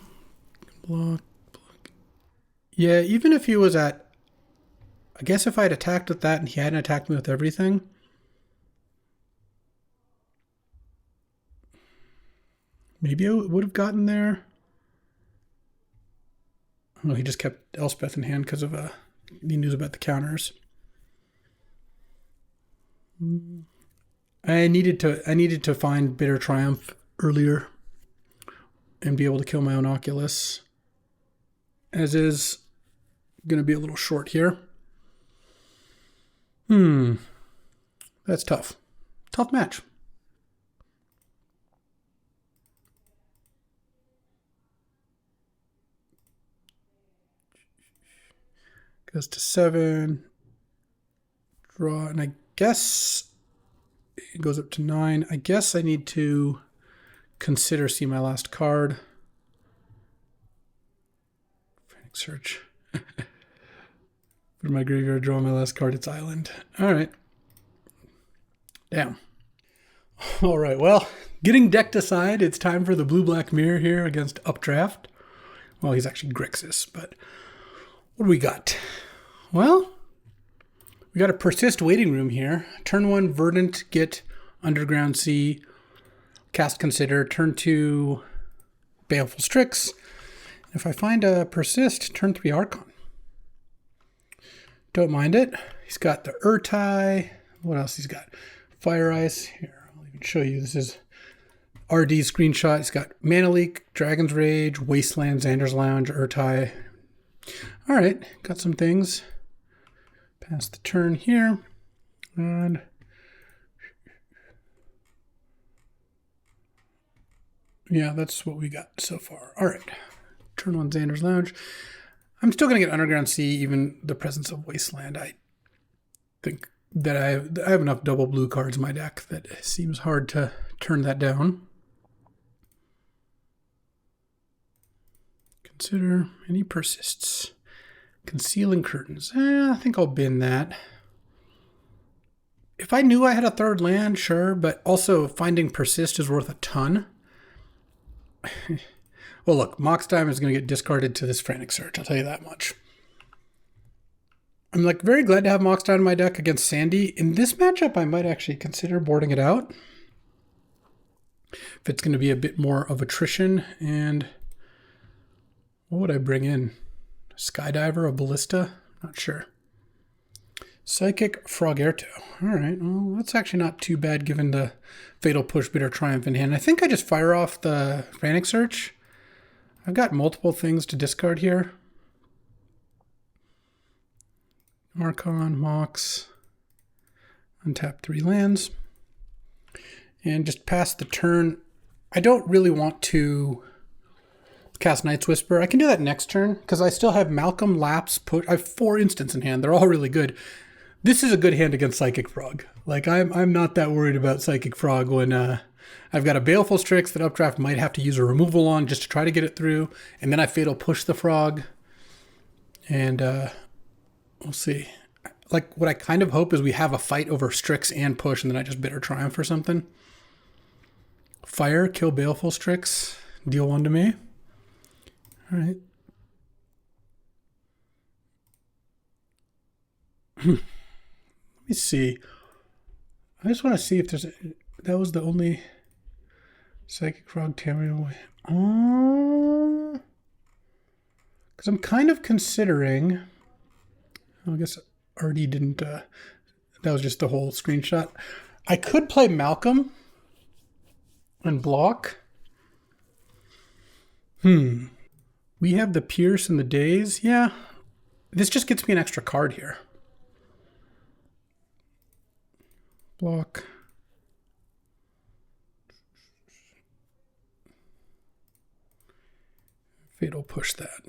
Block. Yeah, even if he was at... I guess if I had attacked with that and he hadn't attacked me with everything... maybe I would have gotten there. Well, he just kept Elspeth in hand because of the news about the counters. I needed to find Bitter Triumph earlier and be able to kill my own Oculus. As is, going to be a little short here. That's tough. Tough match. Goes to 7. Draw, and I guess it goes up to 9. I guess I need to consider see my last card. Frantic search. Put in my graveyard, draw my last card. It's Island. All right. Damn. All right. Well, getting decked aside, it's time for the blue-black mirror here against Updraft. Well, he's actually Grixis, but what do we got? Well, we got a Persist Waiting Room here. Turn 1, Verdant, get Underground Sea, cast Consider. Turn 2, Baleful Strix. If I find a Persist, turn 3, Archon. Don't mind it. He's got the Urtai. What else he's got? Fire Ice. Here, I'll even show you. This is RD screenshot. He's got Mana Leak, Dragon's Rage, Wasteland, Xander's Lounge, Urtai. All right, got some things. Pass the turn here. And yeah, that's what we got so far. All right, turn on Xander's Lounge. I'm still going to get Underground Sea, even the presence of Wasteland. I think that I have enough double blue cards in my deck that it seems hard to turn that down. Consider any Persists. Concealing Curtains. I think I'll bin that. If I knew I had a third land, sure, but also finding Persist is worth a ton. Well, look, Mox Diamond is going to get discarded to this Frantic Search. I'll tell you that much. I'm like very glad to have Mox Diamond in my deck against Sandy. In this matchup, I might actually consider boarding it out. If it's going to be a bit more of attrition. And what would I bring in? Skydiver, a Ballista? Not sure. Psychic Frogerto. All right, well, that's actually not too bad given the Fatal Push, Bitter Triumph in hand. I think I just fire off the Frantic Search. I've got multiple things to discard here. Archon, Mox. Untap 3 lands. And just pass the turn. I don't really want to cast Night's Whisper. I can do that next turn because I still have Malcolm, Lapse, Push. I have 4 instants in hand. They're all really good. This is a good hand against Psychic Frog. Like I'm not that worried about Psychic Frog when I've got a Baleful Strix that Updraft might have to use a removal on just to try to get it through, and then I Fatal Push the Frog, and we'll see. Like what I kind of hope is we have a fight over Strix and Push, and then I just Bitter Triumph or something. Fire, kill Baleful Strix, deal 1 to me. All right. Let me see. I just want to see if there's that was the only Psychic Frog Tamriel way. Because I'm kind of considering. I guess RD didn't. That was just the whole screenshot. I could play Malcolm and block. We have the Pierce and the Daze. Yeah. This just gets me an extra card here. Block. Fatal push that.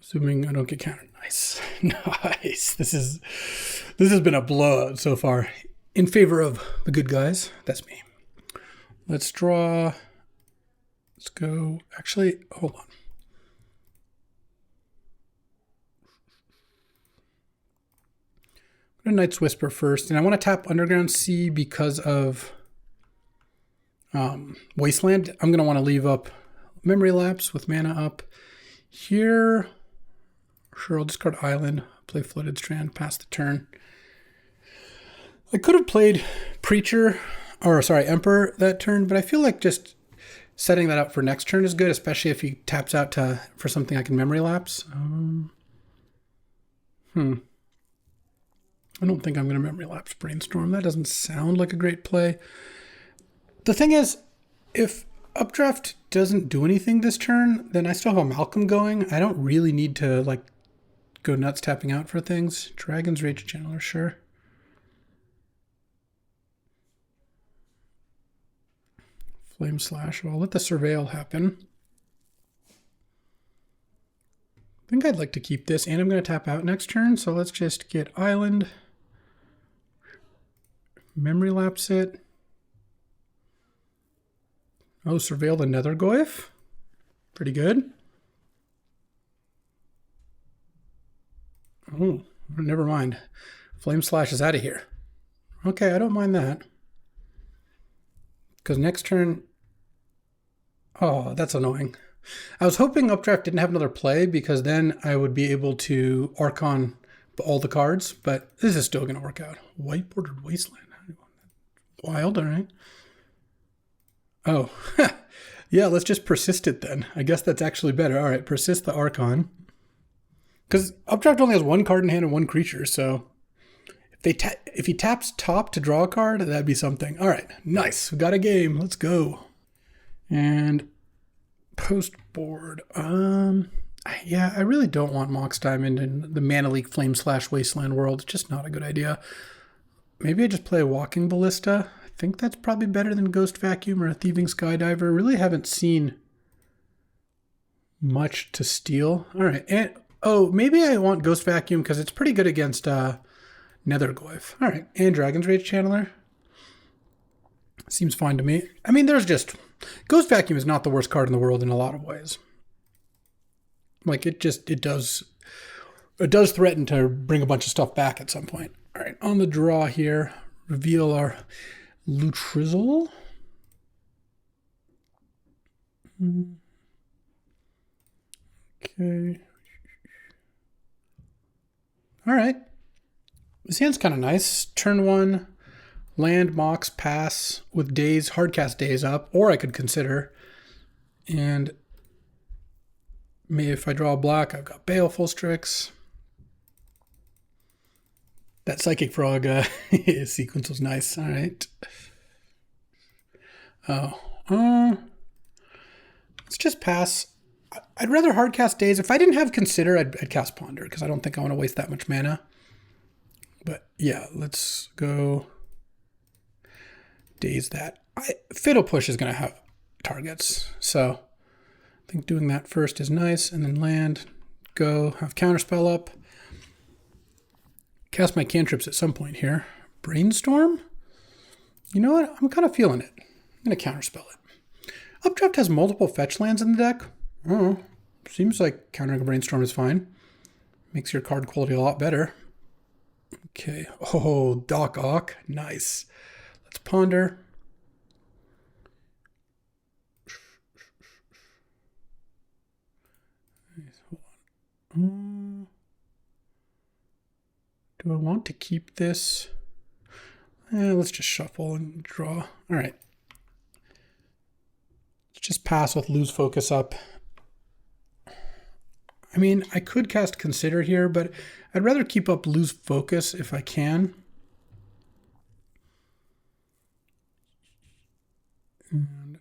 Assuming I don't get countered. Nice. Nice. This has been a blowout so far in favor of the good guys. That's me. Let's draw. Let's go. Actually, hold on. Go to Knight's Whisper first. And I want to tap Underground Sea because of Wasteland. I'm going to want to leave up Memory Lapse with mana up. Here, sure, I'll discard Island, play Flooded Strand, pass the turn. I could have played Preacher, or sorry, Emperor that turn, but I feel like just setting that up for next turn is good, especially if he taps out for something I can Memory Lapse. I don't think I'm going to Memory Lapse Brainstorm. That doesn't sound like a great play. The thing is, if Updraft doesn't do anything this turn, then I still have a Malcolm going. I don't really need to like go nuts tapping out for things. Dragon's Rage Channeler, sure. Flame Slash. Well, I'll let the Surveil happen. I think I'd like to keep this, and I'm going to tap out next turn. So let's just get Island. Memory Lapse it. Oh, Surveil the Nethergoyf. Pretty good. Oh, never mind. Flame Slash is out of here. Okay, I don't mind that. Because next turn... Oh, that's annoying. I was hoping Updraft didn't have another play because then I would be able to Archon all the cards, but this is still going to work out. White Bordered Wasteland. Wild, all right. Oh, yeah, let's just persist it then. I guess that's actually better. All right, persist the Archon. Because Updraft only has one card in hand and one creature, so if he taps top to draw a card, that'd be something. All right, nice. We got a game. Let's go. And post board. Yeah, I really don't want Mox Diamond in the Mana Leak Flame Slash Wasteland world. It's just not a good idea. Maybe I just play a Walking Ballista. I think that's probably better than Ghost Vacuum or a Thieving Skydiver. Really haven't seen much to steal. All right. And oh, maybe I want Ghost Vacuum because it's pretty good against Nethergoyf. All right. And Dragon's Rage Channeler. Seems fine to me. I mean, there's just... Ghost Vacuum is not the worst card in the world in a lot of ways. Like, it does threaten to bring a bunch of stuff back at some point. All right, on the draw here, reveal our Lutrizzle. Okay. All right. This hand's kind of nice. Turn one, land, Mox, pass with days, hardcast days up, or I could consider. And maybe if I draw a black, I've got Baleful Strix. That Psychic Frog sequence was nice. All right. Oh. Let's just pass. I'd rather hardcast days. If I didn't have Consider, I'd cast Ponder because I don't think I want to waste that much mana. But yeah, let's go days that. Fatal Push is going to have targets. So I think doing that first is nice. And then land, go, have Counterspell up. Cast my cantrips at some point here. Brainstorm? You know what? I'm kind of feeling it. I'm going to counterspell it. Updraft has multiple fetch lands in the deck. Oh, seems like countering a Brainstorm is fine. Makes your card quality a lot better. Okay. Oh, Doc Ock. Nice. Let's ponder. Hold on. Do I want to keep this? Let's just shuffle and draw. All right. Let's just pass with Lose Focus up. I mean, I could cast Consider here, but I'd rather keep up Lose Focus if I can. And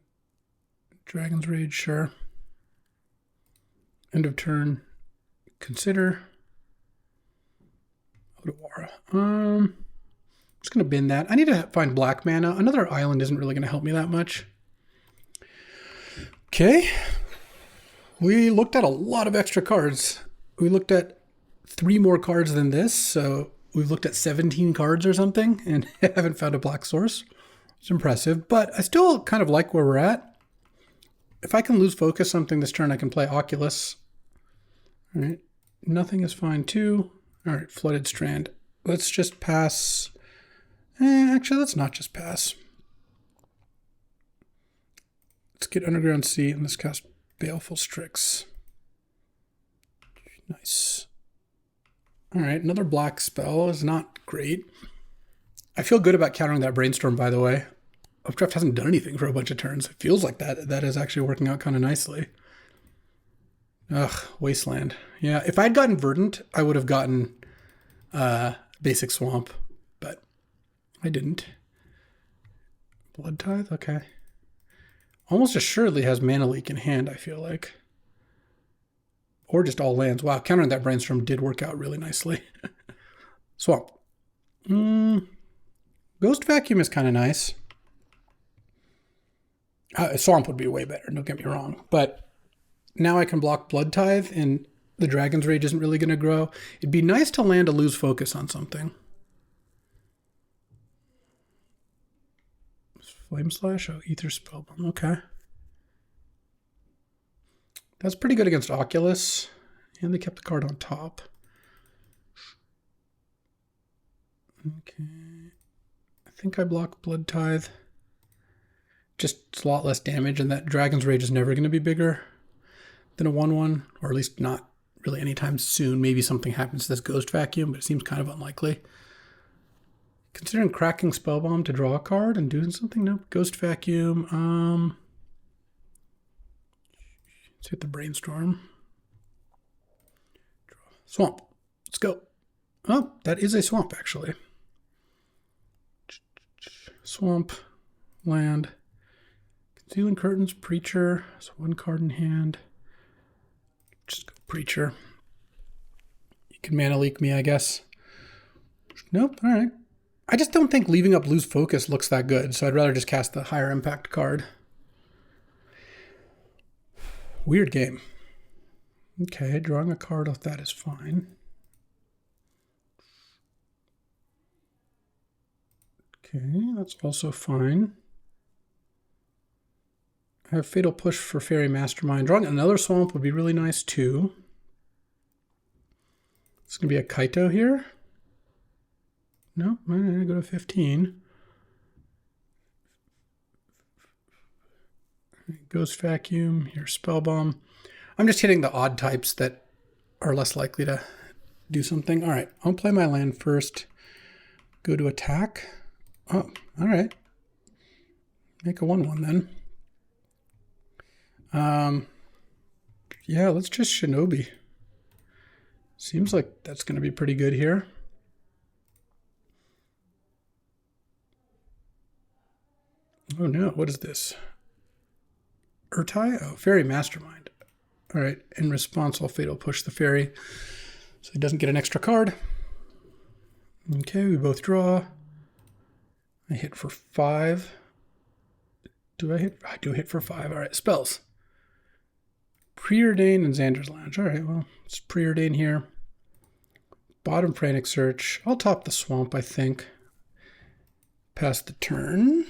Dragon's Rage, sure. End of turn. Consider. I'm just going to bin that. I need to find black mana. Another island isn't really going to help me that much. Okay. We looked at a lot of extra cards. We looked at 3 more cards than this, so we've looked at 17 cards or something and haven't found a black source. It's impressive, but I still kind of like where we're at. If I can lose focus something this turn, I can play Oculus. All right, nothing is fine too. All right, Flooded Strand. Let's just pass. Actually, let's not just pass. Let's get Underground Sea and let's cast Baleful Strix. Nice. All right, another black spell is not great. I feel good about countering that Brainstorm, by the way. Updraft hasn't done anything for a bunch of turns. It feels like that is actually working out kind of nicely. Ugh, Wasteland. Yeah, if I'd gotten Verdant, I would have gotten Basic Swamp, but I didn't. Blood Tithe? Okay. Almost assuredly has Mana Leak in hand, I feel like. Or just all lands. Wow, countering that Brainstorm did work out really nicely. Swamp. Ghost Vacuum is kind of nice. Swamp would be way better, don't get me wrong. But now I can block Blood Tithe, and the Dragon's Rage isn't really going to grow. It'd be nice to land a lose focus on something. Flame Slash? Oh, Ether Spellbomb. Okay. That's pretty good against Oculus. And they kept the card on top. Okay. I think I block Blood Tithe. Just a lot less damage, and that Dragon's Rage is never going to be bigger than a 1/1, or at least not really anytime soon. Maybe something happens to this Ghost Vacuum, but it seems kind of unlikely. Considering cracking Spellbomb to draw a card and doing something? Nope. Ghost Vacuum. Let's hit the Brainstorm. Swamp. Let's go. Oh, that is a swamp, actually. Swamp. Land. Concealing Curtains. Preacher. So 1 card in hand. Just go Preacher. You can Mana Leak me, I guess. Nope. All right. I just don't think leaving up Lose Focus looks that good, so I'd rather just cast the higher impact card. Weird game. Okay, drawing a card off that is fine. Okay, that's also fine. I have Fatal Push for Fairy Mastermind. Drawing another Swamp would be really nice too. It's going to be a Kaito here. No, I'm going to go to 15. Ghost Vacuum, here Spellbomb. I'm just hitting the odd types that are less likely to do something. All right, I'll play my land first. Go to attack. Oh, all right. Make a 1/1 then. Yeah, let's just Shinobi. Seems like that's going to be pretty good here. Oh no, what is this? Urtai? Oh, Fairy Mastermind. All right, in response, I'll Fatal Push the Fairy so he doesn't get an extra card. Okay, we both draw. I hit for 5. Do I hit? I do hit for 5. All right, spells. Preordain and Xander's Lounge. All right, well, it's Preordain here. Bottom Frantic Search. I'll top the Swamp, I think. Pass the turn.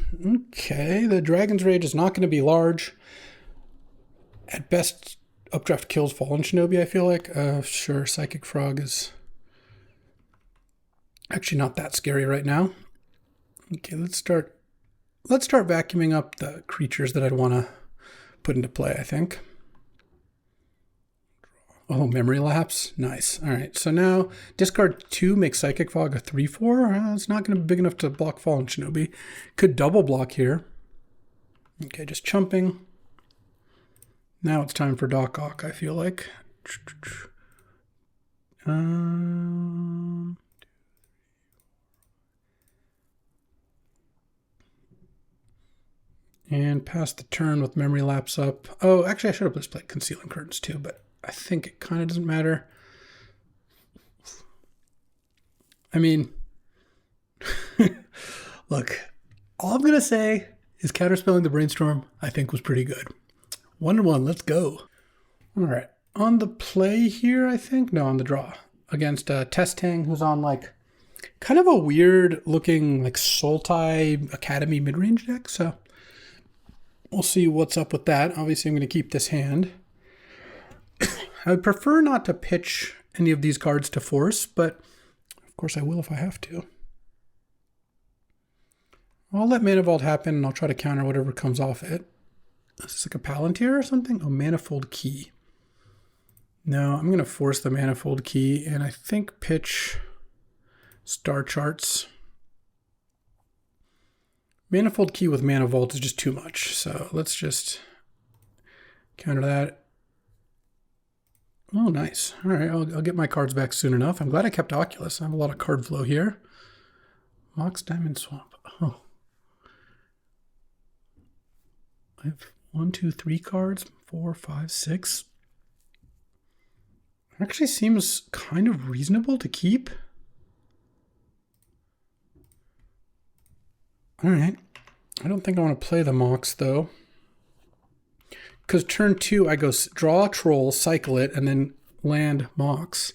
Okay, the Dragon's Rage is not going to be large. At best, Updraft kills Fallen Shinobi, I feel like. Sure, Psychic Frog is actually not that scary right now. Okay, let's start vacuuming up the creatures that I'd want to put into play, I think. Oh, Memory Lapse. Nice. All right, so now discard 2, make Psychic Fog a 3/4. It's not going to be big enough to block Fallen Shinobi. Could double block here. Okay, just chumping. Now it's time for Doc Ock, I feel like. And pass the turn with Memory Lapse up. Oh, actually, I should have just played Concealing Curtains too, but I think it kind of doesn't matter. I mean, look, all I'm going to say is counterspelling the Brainstorm, I think, was pretty good. 1-1, let's go. All right, on the play here, I think. No, on the draw against Testang, who's on like kind of a weird looking like Sultai Academy mid-range deck. So we'll see what's up with that. Obviously, I'm going to keep this hand. I would prefer not to pitch any of these cards to force, but of course I will if I have to. I'll let Mana Vault happen, and I'll try to counter whatever comes off it. Is this like a Palantir or something? Oh, Manifold Key. No, I'm going to force the Manifold Key, and I think pitch Star Charts. Manifold Key with Mana Vault is just too much, so let's just counter that. Oh, nice. All right, I'll get my cards back soon enough. I'm glad I kept Oculus. I have a lot of card flow here. Mox Diamond Swamp. Oh. I have 1, 2, 3 cards. 4, 5, 6. Actually seems kind of reasonable to keep. All right. I don't think I want to play the Mox, though. Because turn 2, I go draw a troll, cycle it, and then land Mox.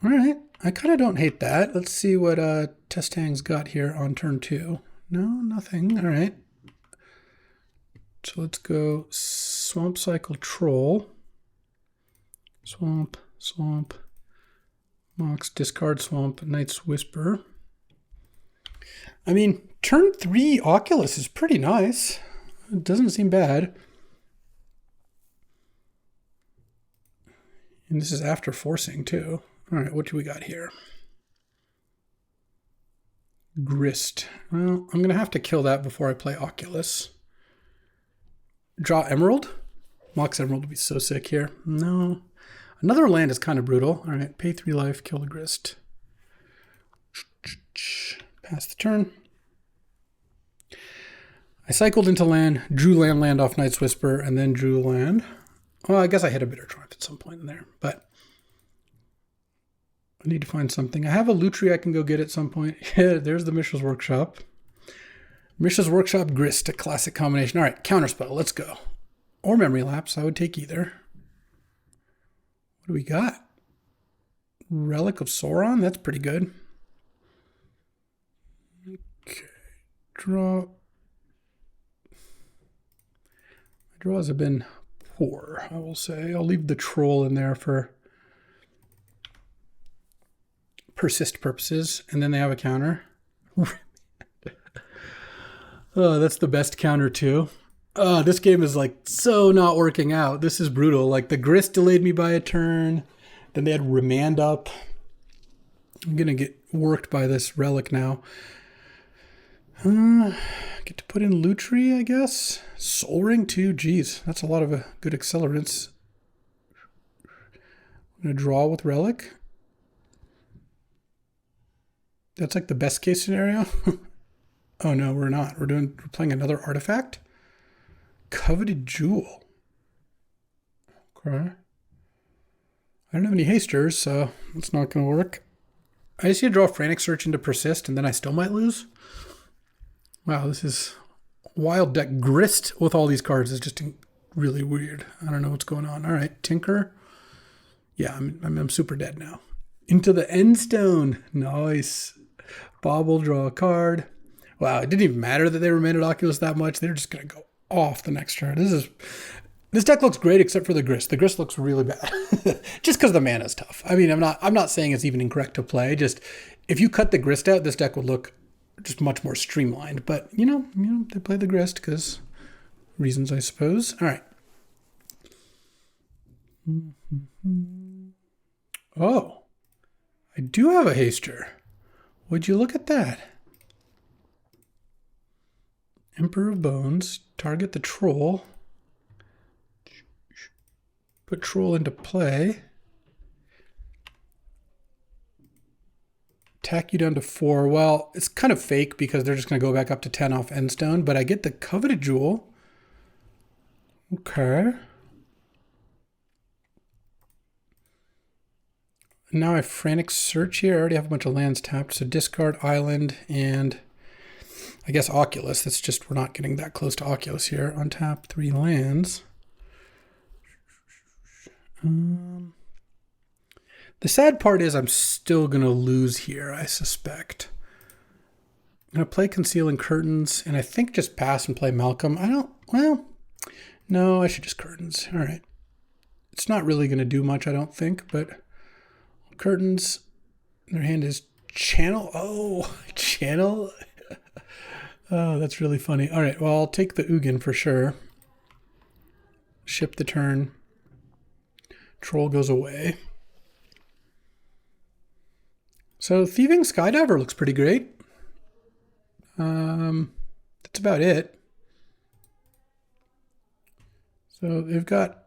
All right. I kind of don't hate that. Let's see what Testang's got here on turn 2. No, nothing. All right. So let's go Swamp Cycle Troll. Swamp, Swamp, Mox, discard Swamp, Knight's Whisper. I mean, turn 3 Oculus is pretty nice. It doesn't seem bad. And this is after forcing, too. All right, what do we got here? Grist. Well, I'm going to have to kill that before I play Oculus. Draw Emerald? Mox Emerald would be so sick here. No. Another land is kind of brutal. All right, pay 3 life, kill the Grist. Pass the turn. I cycled into land, drew land off Knight's Whisper, and then drew land. Well, I guess I hit a Bitter Triumph at some point in there, but I need to find something. I have a Lutri I can go get at some point. Yeah, there's the Mishra's Workshop. Mishra's Workshop, Grist, a classic combination. All right, Counterspell, let's go. Or Memory Lapse, I would take either. What do we got? Relic of Sauron, that's pretty good. Okay, draw. My draws have been poor, I will say. I'll leave the troll in there for persist purposes, and then they have a counter. Oh, that's the best counter too. This game is like so not working out. This is brutal. Like the Grist delayed me by a turn. Then they had Remand up. I'm gonna get worked by this Relic now. Get to put in Lutri, I guess. Soul Ring too. Geez, that's a lot of good accelerants. I'm gonna draw with Relic. That's like the best case scenario. Oh no, we're not. We're playing another artifact. Coveted Jewel. Okay. I don't have any hasters, so it's not going to work. I just need to draw Frantic Search into Persist, and then I still might lose. Wow, this is wild deck. Grist with all these cards is just really weird. I don't know what's going on. All right, Tinker. Yeah, I'm super dead now. Into the End Stone. Nice. Bobble, draw a card. Wow, it didn't even matter that they remanded Oculus that much. They're just going to go off the next turn. This deck looks great except for the Grist. The Grist looks really bad. Just because the mana is tough. I mean, I'm not saying it's even incorrect to play. Just if you cut the Grist out, this deck would look just much more streamlined. But you know, they play the Grist because reasons, I suppose. All right. Oh, I do have a haster. Would you look at that? Emperor of Bones. Target the troll. Put troll into play. Tack you down to 4. Well, it's kind of fake because they're just going to go back up to 10 off Endstone, but I get the Coveted Jewel. Okay. Now I have Frantic Search here. I already have a bunch of lands tapped, so discard Island, and I guess Oculus. That's just, we're not getting that close to Oculus here. Untap 3 lands. The sad part is I'm still going to lose here, I suspect. I'm going to play Concealing Curtains, and I think just pass and play Malcolm. No, I should just Curtains. All right. It's not really going to do much, I don't think, but Curtains, their hand is Channel. Oh, Channel. Oh, that's really funny. All right, well, I'll take the Ugin for sure. Ship the turn. Troll goes away. So Thieving Skydiver looks pretty great. That's about it. So they've got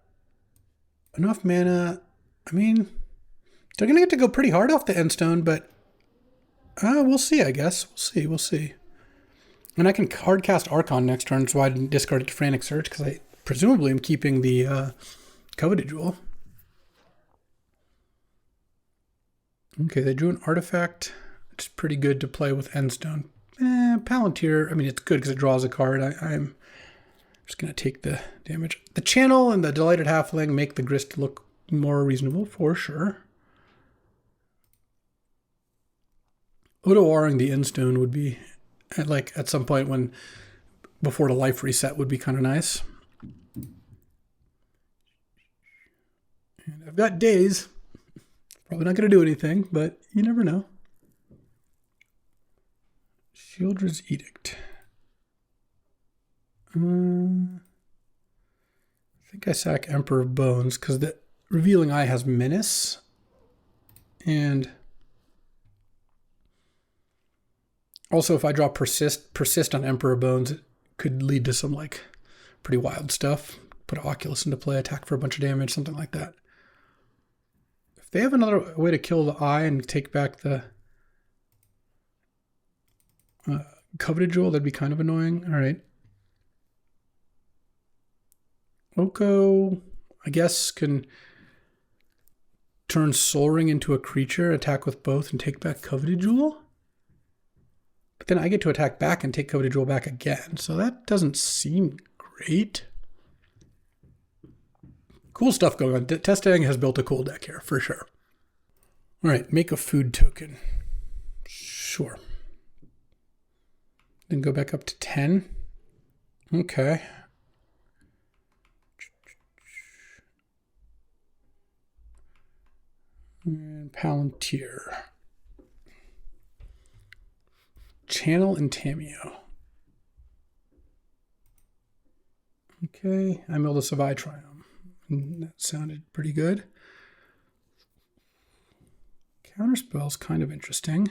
enough mana. I mean, they're going to get to go pretty hard off the Endstone, but we'll see, I guess. We'll see. And I can hard cast Archon next turn, so I didn't discard it to Frantic Search, because I presumably am keeping the Coveted Jewel. Okay, they drew an artifact. It's pretty good to play with Endstone. Palantir, I mean, it's good because it draws a card. I'm just going to take the damage. The Channel and the Delighted Halfling make the Grist look more reasonable, for sure. Odowaring the Endstone would be, at some point before the life reset would be kind of nice. And I've got Daze. Probably not going to do anything, but you never know. Shieldred's Edict. I think I sack Emperor of Bones because the Revealing Eye has Menace. And also if I draw Persist on Emperor of Bones, it could lead to some pretty wild stuff. Put Oculus into play, attack for a bunch of damage, something like that. If they have another way to kill the eye and take back the Coveted Jewel, that'd be kind of annoying. All right. Oko, I guess, can turn Soul Ring into a creature, attack with both, and take back Coveted Jewel. But then I get to attack back and take Coveted Jewel back again. So that doesn't seem great. Cool stuff going on. Testing has built a cool deck here, for sure. All right, make a food token. Sure. Then go back up to 10. Okay. And Palantir. Channel and Tameo. Okay, I'm able to survive Triumph. That sounded pretty good. Counterspell's kind of interesting.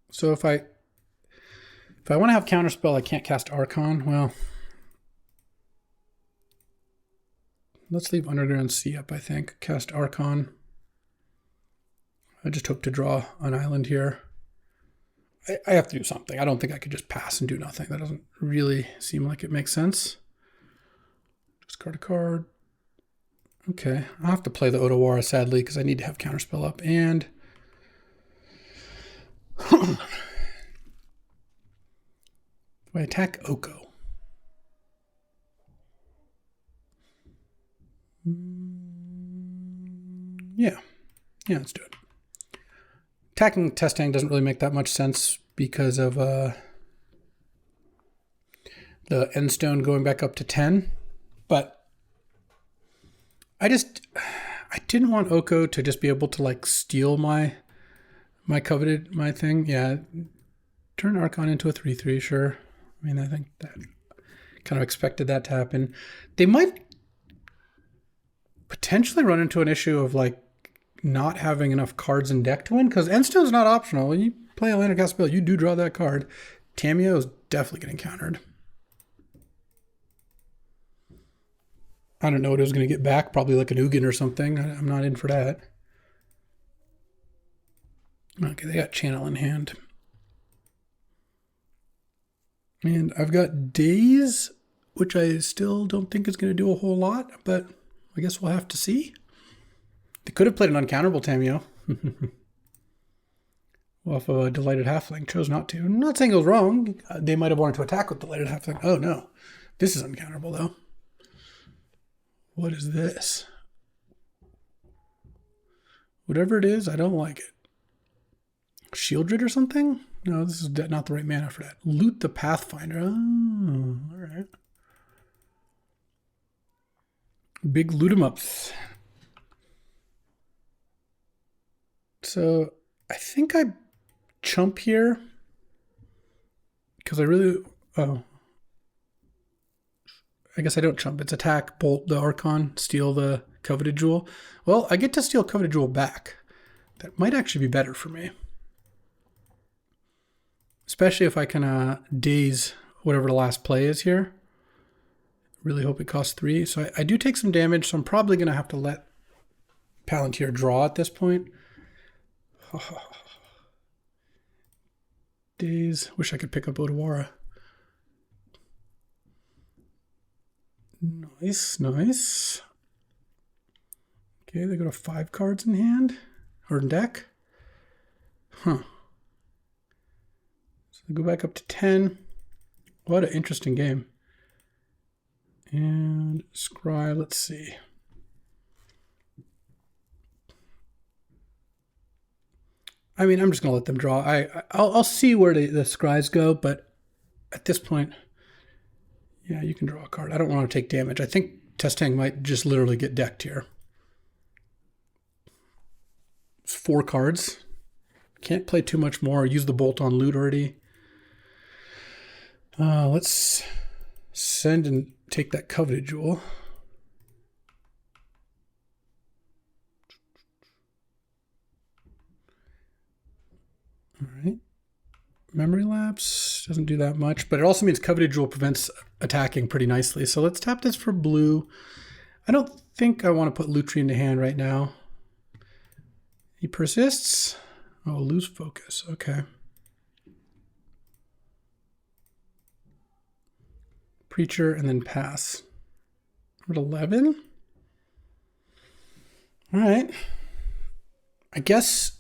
So if I want to have Counterspell, I can't cast Archon. Well, let's leave Underground Sea up, I think. Cast Archon. I just hope to draw an island here. I have to do something. I don't think I could just pass and do nothing. That doesn't really seem like it makes sense. Discard a card. Okay. I'll have to play the Otawara, sadly, because I need to have Counterspell up. And if I attack Oko. Yeah, let's do it. Attacking Testing doesn't really make that much sense because of the Endstone going back up to 10. But I didn't want Oko to just be able to steal my thing. Yeah, turn Archon into a 3/3, sure. I mean, I think that kind of expected that to happen. They might potentially run into an issue of not having enough cards in deck to win, because Endstone's not optional. When you play a land or cast spell, you do draw that card. Tameo is definitely getting countered. I don't know what it was going to get back. Probably an Ugin or something. I'm not in for that. Okay, they got Channel in hand. And I've got Daze, which I still don't think is going to do a whole lot, but I guess we'll have to see. They could have played an uncounterable Tameo. off of a Delighted Halfling. Chose not to. I'm not saying it was wrong. They might have wanted to attack with Delighted Halfling. Oh, no. This is uncounterable, though. What is this? Whatever it is, I don't like it. Shieldred or something? No, this is not the right mana for that. Loot the Pathfinder. Oh, all right. Big loot 'em ups. So I think I chump here because I really. Oh, I guess I don't chump. It's attack, bolt the Archon, steal the Coveted Jewel. Well, I get to steal Coveted Jewel back. That might actually be better for me. Especially if I can daze whatever the last play is here. Really hope it costs 3. So I do take some damage, so I'm probably going to have to let Palantir draw at this point. Daze. Wish I could pick up Odawara. Nice, nice. Okay, they got 5 cards in hand. Or in deck. Huh. So they go back up to 10. What an interesting game. And Scry, let's see. I mean, I'm just going to let them draw. I'll see where the Scries go, but at this point, yeah, you can draw a card. I don't want to take damage. I think Testang might just literally get decked here. It's 4 cards. Can't play too much more. Use the bolt on loot already. Let's send and take that Coveted Jewel. All right. Memory Lapse doesn't do that much, but it also means Coveted Jewel prevents attacking pretty nicely. So let's tap this for blue. I don't think I want to put Lutri into hand right now. He persists. Oh, lose focus. Okay. Preacher and then pass. We're at 11. All right. I guess.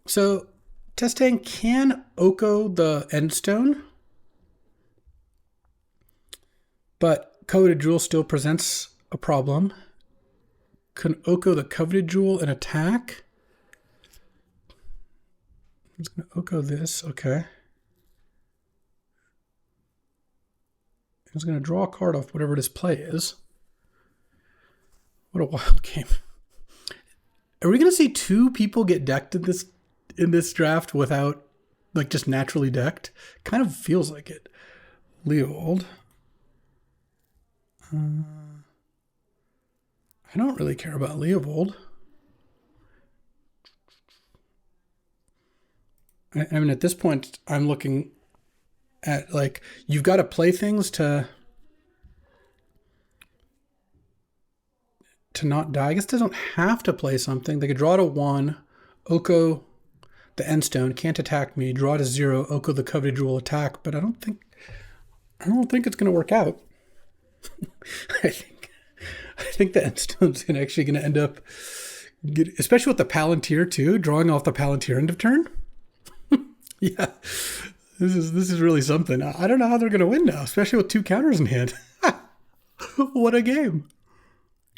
So Testang can Oko the Endstone, but Coveted Jewel still presents a problem. Can Oko the Coveted Jewel and attack? I'm just going to Oko this. Okay. He's going to draw a card off whatever this play is. What a wild game. Are we going to see 2 people get decked in this draft without, like, just naturally decked? Kind of feels like it. Leovold. I don't really care about Leovold. I mean, at this point, I'm looking at, like, you've got to play things to not die. I guess they don't have to play something. They could draw to 1, Oko the Endstone, can't attack me, draw to 0, Oko the Coveted Jewel attack, but I don't think it's going to work out. I think the Endstone's actually going to end up, especially with the Palantir too, drawing off the Palantir end of turn. Yeah, this is really something. I don't know how they're going to win now, especially with 2 counters in hand. What a game.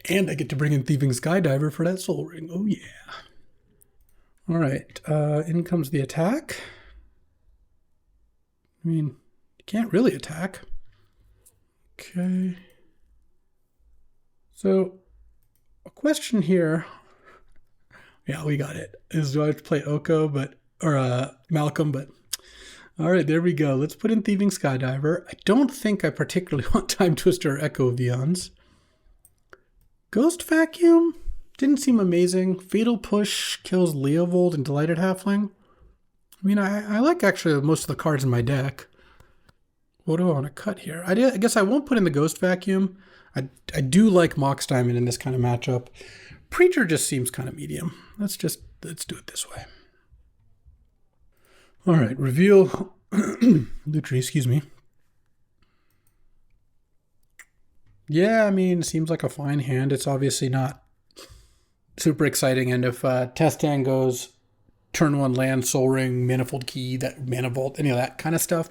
And I get to bring in Thieving Skydiver for that Soul Ring. Oh, yeah. All right. In comes the attack. I mean, you can't really attack. Okay. So, a question here. Yeah, we got it. Is do I have to play Oko, or Malcolm, but all right, there we go. Let's put in Thieving Skydiver. I don't think I particularly want Time Twister or Echo of Eons. Ghost Vacuum didn't seem amazing. Fatal Push kills Leovold and Delighted Halfling. I mean, I like actually most of the cards in my deck. What do I want to cut here? I guess I won't put in the Ghost Vacuum. I do like Mox Diamond in this kind of matchup. Preacher just seems kind of medium. Let's do it this way. All right, reveal Lutri, excuse me. Yeah, I mean, seems like a fine hand. It's obviously not super exciting. And if Testang goes turn 1 land, Soul Ring, Manifold Key, that Mana Vault, any of that kind of stuff.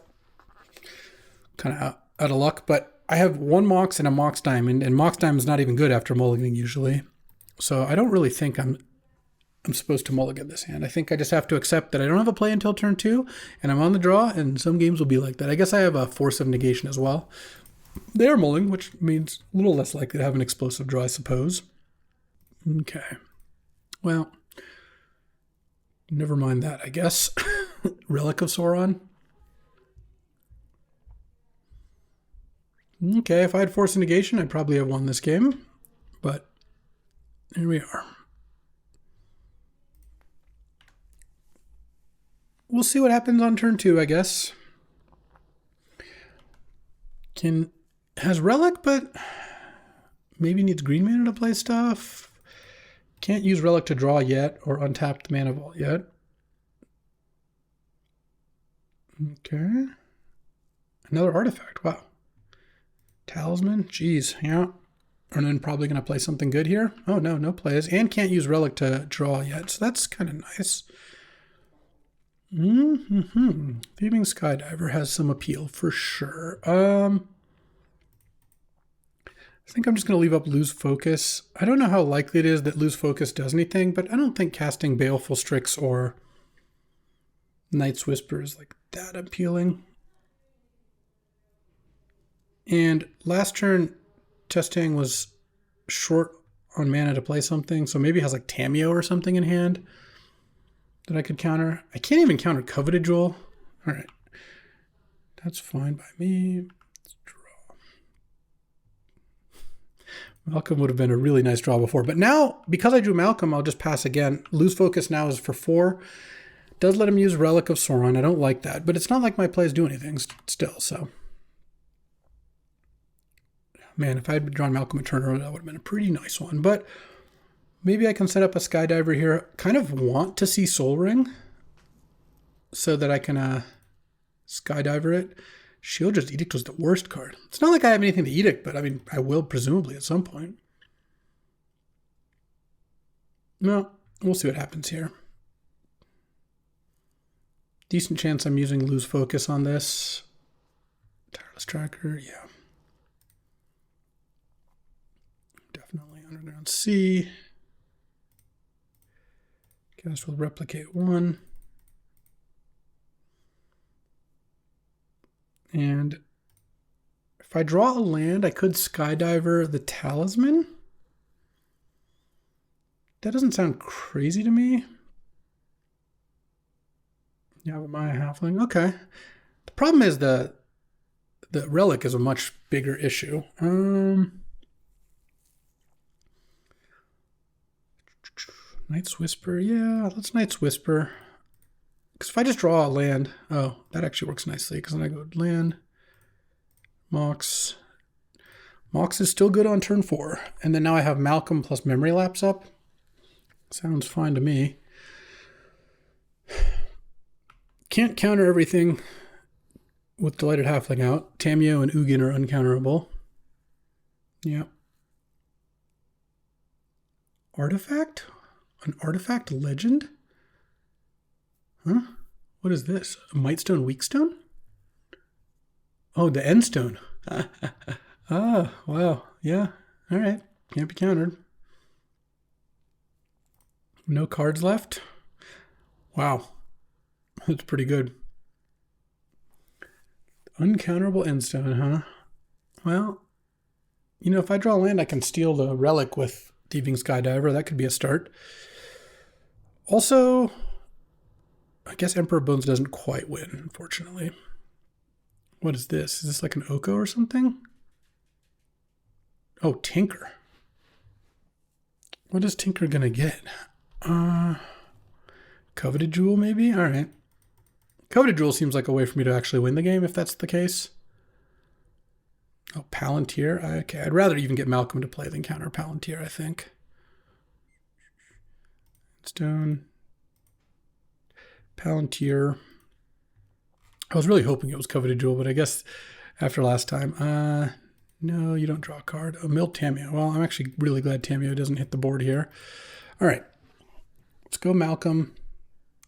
Kind of out of luck, but I have 1 Mox and a Mox Diamond, and Mox Diamond's not even good after mulliganing usually. So I don't really think I'm supposed to mulligan this hand. I think I just have to accept that I don't have a play until turn 2, and I'm on the draw, and some games will be like that. I guess I have a Force of Negation as well. They are mulling, which means a little less likely to have an explosive draw, I suppose. Okay. Well, never mind that, I guess. Relic of Sauron. Okay, if I had Force of Negation, I'd probably have won this game. But here we are. We'll see what happens on turn 2, I guess. Has Relic, but maybe needs green mana to play stuff. Can't use Relic to draw yet or untap the Mana Vault yet. Okay. Another artifact. Wow. Talisman. Jeez. Yeah. And then probably going to play something good here. Oh, no. No plays. And can't use Relic to draw yet. So that's kind of nice. Thieving Skydiver has some appeal for sure. I think I'm just going to leave up Lose Focus. I don't know how likely it is that Lose Focus does anything, but I don't think casting Baleful Strix or Night's Whisper is like that appealing. And last turn, Testang was short on mana to play something, so maybe it has like Tameo or something in hand that I could counter. I can't even counter Coveted Jewel. All right. That's fine by me. Let's draw. Malcolm would have been a really nice draw before. But now, because I drew Malcolm, I'll just pass again. Lose Focus now is for 4. Does let him use Relic of Sauron. I don't like that. But it's not like my plays do anything still, so. Man, if I had drawn Malcolm a turn earlier, that would have been a pretty nice one. But maybe I can set up a Skydiver here. Kind of want to see Soul Ring so that I can Skydiver it. Shieldred's Edict was the worst card. It's not like I have anything to Edict, but I mean, I will presumably at some point. No, we'll see what happens here. Decent chance I'm using Lose Focus on this. Tireless Tracker, yeah. Definitely Underground Sea. Cast will Replicate 1. And if I draw a land, I could Skydiver the Talisman. That doesn't sound crazy to me. Yeah, but my halfling. Okay. The problem is the Relic is a much bigger issue. Night's Whisper. Yeah, let's Night's Whisper. Because if I just draw a land, oh, that actually works nicely. Because then I go land, Mox. Mox is still good on turn 4. And then now I have Malcolm plus Memory Lapse up. Sounds fine to me. Can't counter everything with Delighted Halfling out. Tameo and Ugin are uncounterable. Yeah. Artifact? An artifact legend? Huh? What is this? A Mightstone Weakstone? Oh, the Endstone. Ah, wow. Yeah. All right. Can't be countered. No cards left? Wow. That's pretty good. Uncounterable Endstone, huh? Well, you know, if I draw land, I can steal the Relic with Thieving Skydiver. That could be a start. Also, I guess Emperor Bones doesn't quite win, unfortunately. What is this? Is this like an Oko or something? Oh, Tinker. What is Tinker gonna get? Coveted Jewel, maybe? All right. Coveted Jewel seems like a way for me to actually win the game, if that's the case. Oh, Palantir. Okay, I'd rather even get Malcolm to play than counter Palantir, I think. Stone. Palantir. I was really hoping it was Coveted Jewel, but I guess after last time. No, you don't draw a card. Oh, Mill Tameo. Well, I'm actually really glad Tameo doesn't hit the board here. All right. Let's go Malcolm.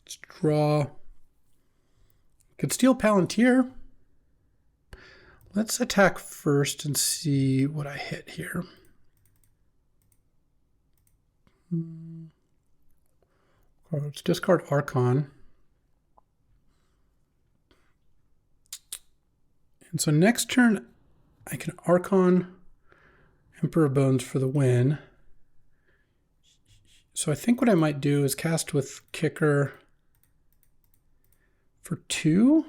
Let's draw. Could steal Palantir. Let's attack first and see what I hit here. Let's discard Archon. And so next turn, I can Archon Emperor Bones for the win. So I think what I might do is cast with Kicker for 2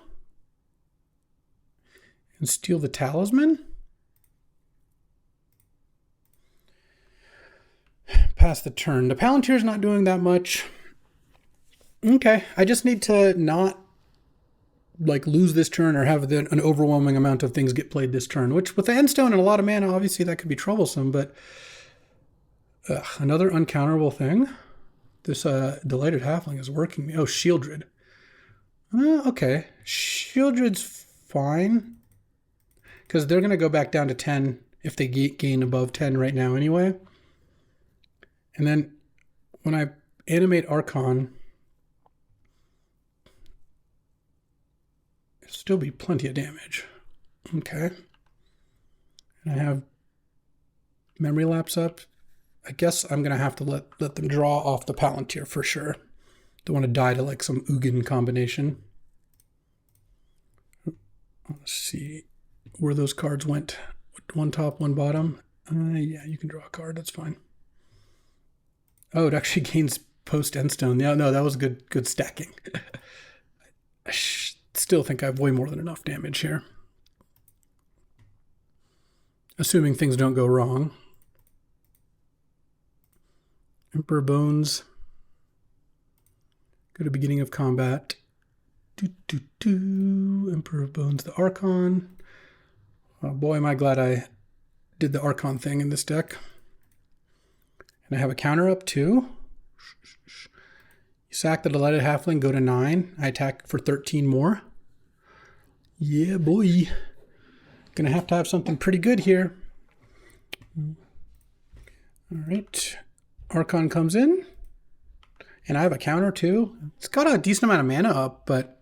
and steal the Talisman. Pass the turn. The Palantir's not doing that much. Okay, I just need to not like lose this turn or have an overwhelming amount of things get played this turn, which with the Endstone and a lot of mana, obviously that could be troublesome, but another uncounterable thing. This Delighted Halfling is working. Oh, Shieldred. Okay, Shieldred's fine because they're going to go back down to 10 if they gain above 10 right now anyway. And then when I animate Archon, it'll still be plenty of damage. Okay. And I have Memory Lapse up. I guess I'm going to have to let them draw off the Palantir for sure. Don't want to die to like some Ugin combination. Let's see where those cards went. One top, one bottom. Yeah, you can draw a card. That's fine. Oh, it actually gains post Endstone. Yeah, no, that was good stacking. I still think I have way more than enough damage here. Assuming things don't go wrong. Emperor Bones. Go to beginning of combat. Emperor Bones, the Archon. Oh boy, am I glad I did the Archon thing in this deck. And I have a counter up too. You sack the Delighted Halfling, go to 9. I attack for 13 more. Yeah, boy. Gonna have to have something pretty good here. All right. Archon comes in. And I have a counter too. It's got a decent amount of mana up, but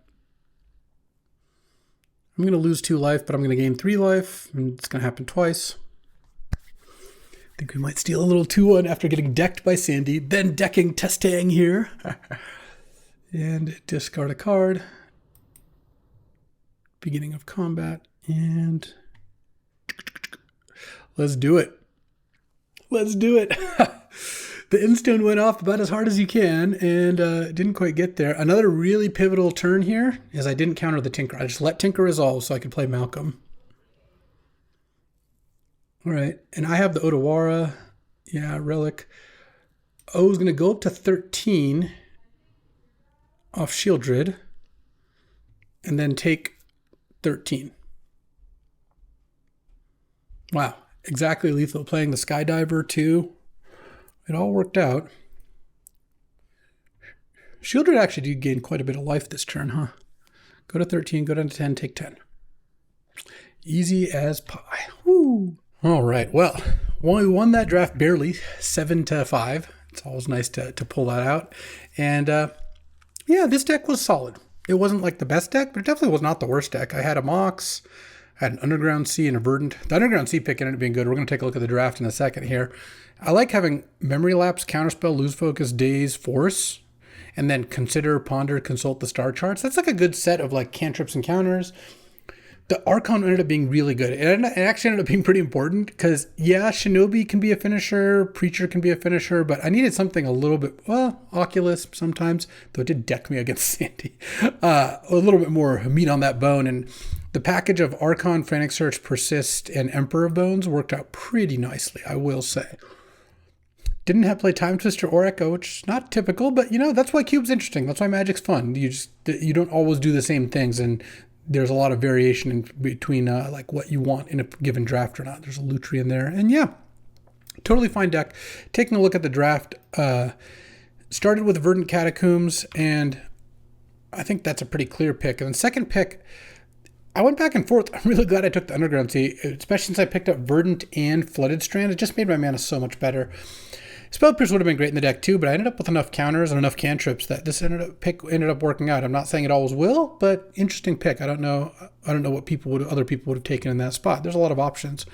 I'm going to lose 2 life, but I'm going to gain 3 life. And it's going to happen twice. I think we might steal a little 2-1 after getting decked by Sandy, then decking Testang here. And discard a card. Beginning of combat. And let's do it. Let's do it. The Endstone went off about as hard as you can and didn't quite get there. Another really pivotal turn here is I didn't counter the Tinker. I just let Tinker resolve so I could play Malcolm. All right, and I have the Odawara. Yeah, Relic. O is going to go up to 13 off Shieldred and then take 13. Wow, exactly lethal. Playing the Skydiver too. It all worked out. Shieldred actually did gain quite a bit of life this turn, huh? Go to 13, go down to 10, take 10. Easy as pie. Woo! All right, well, we won that draft barely, 7-5. It's always nice to pull that out. And yeah, this deck was solid. It wasn't like the best deck, but it definitely was not the worst deck. I had a Mox, I had an Underground Sea and a Verdant. The Underground Sea pick ended up being good. We're going to take a look at the draft in a second here. I like having Memory Lapse, Counterspell, Lose Focus, Daze, Force, and then Consider, Ponder, Consult the Star Charts. That's like a good set of like cantrips and counters. The Archon ended up being really good. It actually ended up being pretty important because, yeah, Shinobi can be a finisher, Preacher can be a finisher, but I needed something a little bit, well, Oculus sometimes, though it did deck me against Sandy. A little bit more meat on that bone, and the package of Archon, Frantic Search, Persist, and Emperor of Bones worked out pretty nicely, I will say. Didn't have to play Time Twister or Echo, which is not typical, but, you know, that's why Cube's interesting. That's why Magic's fun. You don't always do the same things, and there's a lot of variation in between like what you want in a given draft or not. There's a Lutri in there. And yeah, totally fine deck. Taking a look at the draft, started with Verdant Catacombs, and I think that's a pretty clear pick. And then second pick, I went back and forth. I'm really glad I took the Underground Sea, especially since I picked up Verdant and Flooded Strand. It just made my mana so much better. Spell Pierce would have been great in the deck too, but I ended up with enough counters and enough cantrips that this ended up working out. I'm not saying it always will, but interesting pick. I don't know what other people would have taken in that spot. There's a lot of options.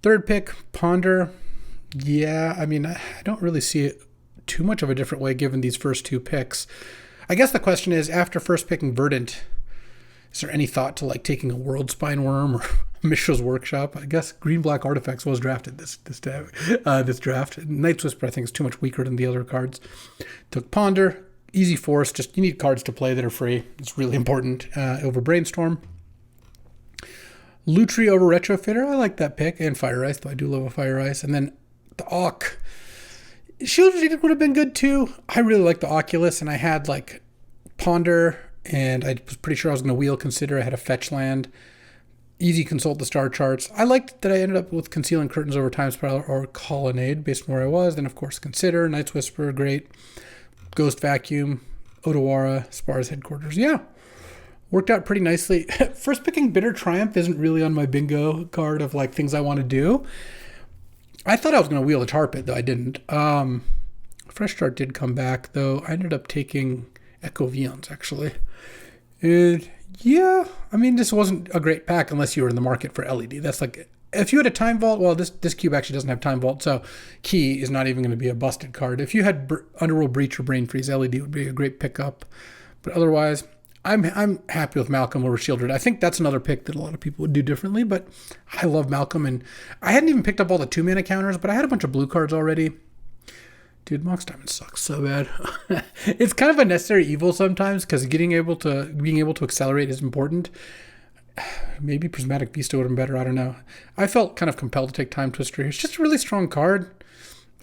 Third pick, Ponder. Yeah, I mean, I don't really see it too much of a different way given these first two picks. I guess the question is, after first picking Verdant, is there any thought to like taking a World Spine Worm or Mishra's Workshop? I guess Green-Black Artifacts was drafted this draft. Night's Whisper, I think, is too much weaker than the other cards. Took Ponder, Easy Force. Just you need cards to play that are free. It's really important over Brainstorm. Lutri over Retrofitter. I like that pick. And Fire Ice, though I do love a Fire Ice. And then the Auk. Shield Strategic would have been good too. I really like the Oculus, and I had like Ponder, and I was pretty sure I was going to wheel Consider. I had a fetch land. Easy Consult the star charts. I liked that I ended up with Concealing Curtains over Time Spiral or Colonnade based on where I was. Then, of course, Consider, Night's Whisper, great. Ghost Vacuum, Odawara, Spar's Headquarters. Yeah, worked out pretty nicely. First picking Bitter Triumph isn't really on my bingo card of like things I want to do. I thought I was going to wheel the Tar Pit, though I didn't. Fresh Start did come back, though. I ended up taking Echo Vions, actually. And yeah, I mean, this wasn't a great pack unless you were in the market for LED. That's like, if you had a Time Vault, well, this cube actually doesn't have Time Vault, so Key is not even going to be a busted card. If you had Underworld Breach or Brain Freeze, LED would be a great pickup. But otherwise, I'm happy with Malcolm over Shieldred. I think that's another pick that a lot of people would do differently, but I love Malcolm, and I hadn't even picked up all the 2-mana counters, but I had a bunch of blue cards already. Dude, Mox Diamond sucks so bad. It's kind of a necessary evil sometimes, because being able to accelerate is important. Maybe Prismatic Beast would have been better, I don't know. I felt kind of compelled to take Time Twister. It's just a really strong card.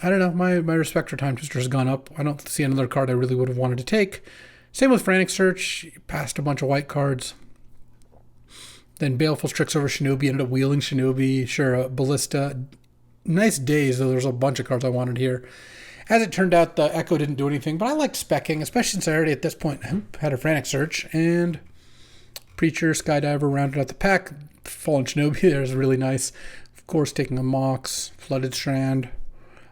I don't know, my respect for Time Twister has gone up. I don't see another card I really would have wanted to take. Same with Frantic Search, passed a bunch of white cards. Then Baleful Strix over Shinobi, ended up wheeling Shinobi. Sure, Ballista. Nice days, though there's a bunch of cards I wanted here. As it turned out, the Echo didn't do anything, but I liked specking, especially since I already at this point had a Frantic Search. And Preacher, Skydiver rounded out the pack. Fallen Shinobi there is really nice. Of course, taking a Mox, Flooded Strand.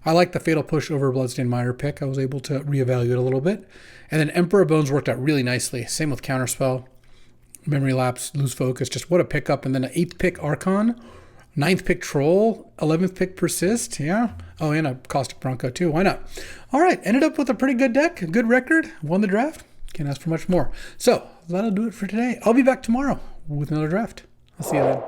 I like the Fatal Push over Bloodstained Mire pick. I was able to reevaluate a little bit. And then Emperor Bones worked out really nicely. Same with Counterspell. Memory Lapse, Lose Focus. Just what a pickup. And then an 8th pick Archon. 9th pick Troll. 11th pick Persist. Yeah. Oh, and a Caustic Bronco too. Why not? All right. Ended up with a pretty good deck. A good record. Won the draft. Can't ask for much more. So that'll do it for today. I'll be back tomorrow with another draft. I'll see you then.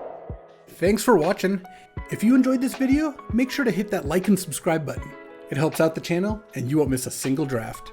Thanks for watching. If you enjoyed this video, make sure to hit that like and subscribe button. It helps out the channel and you won't miss a single draft.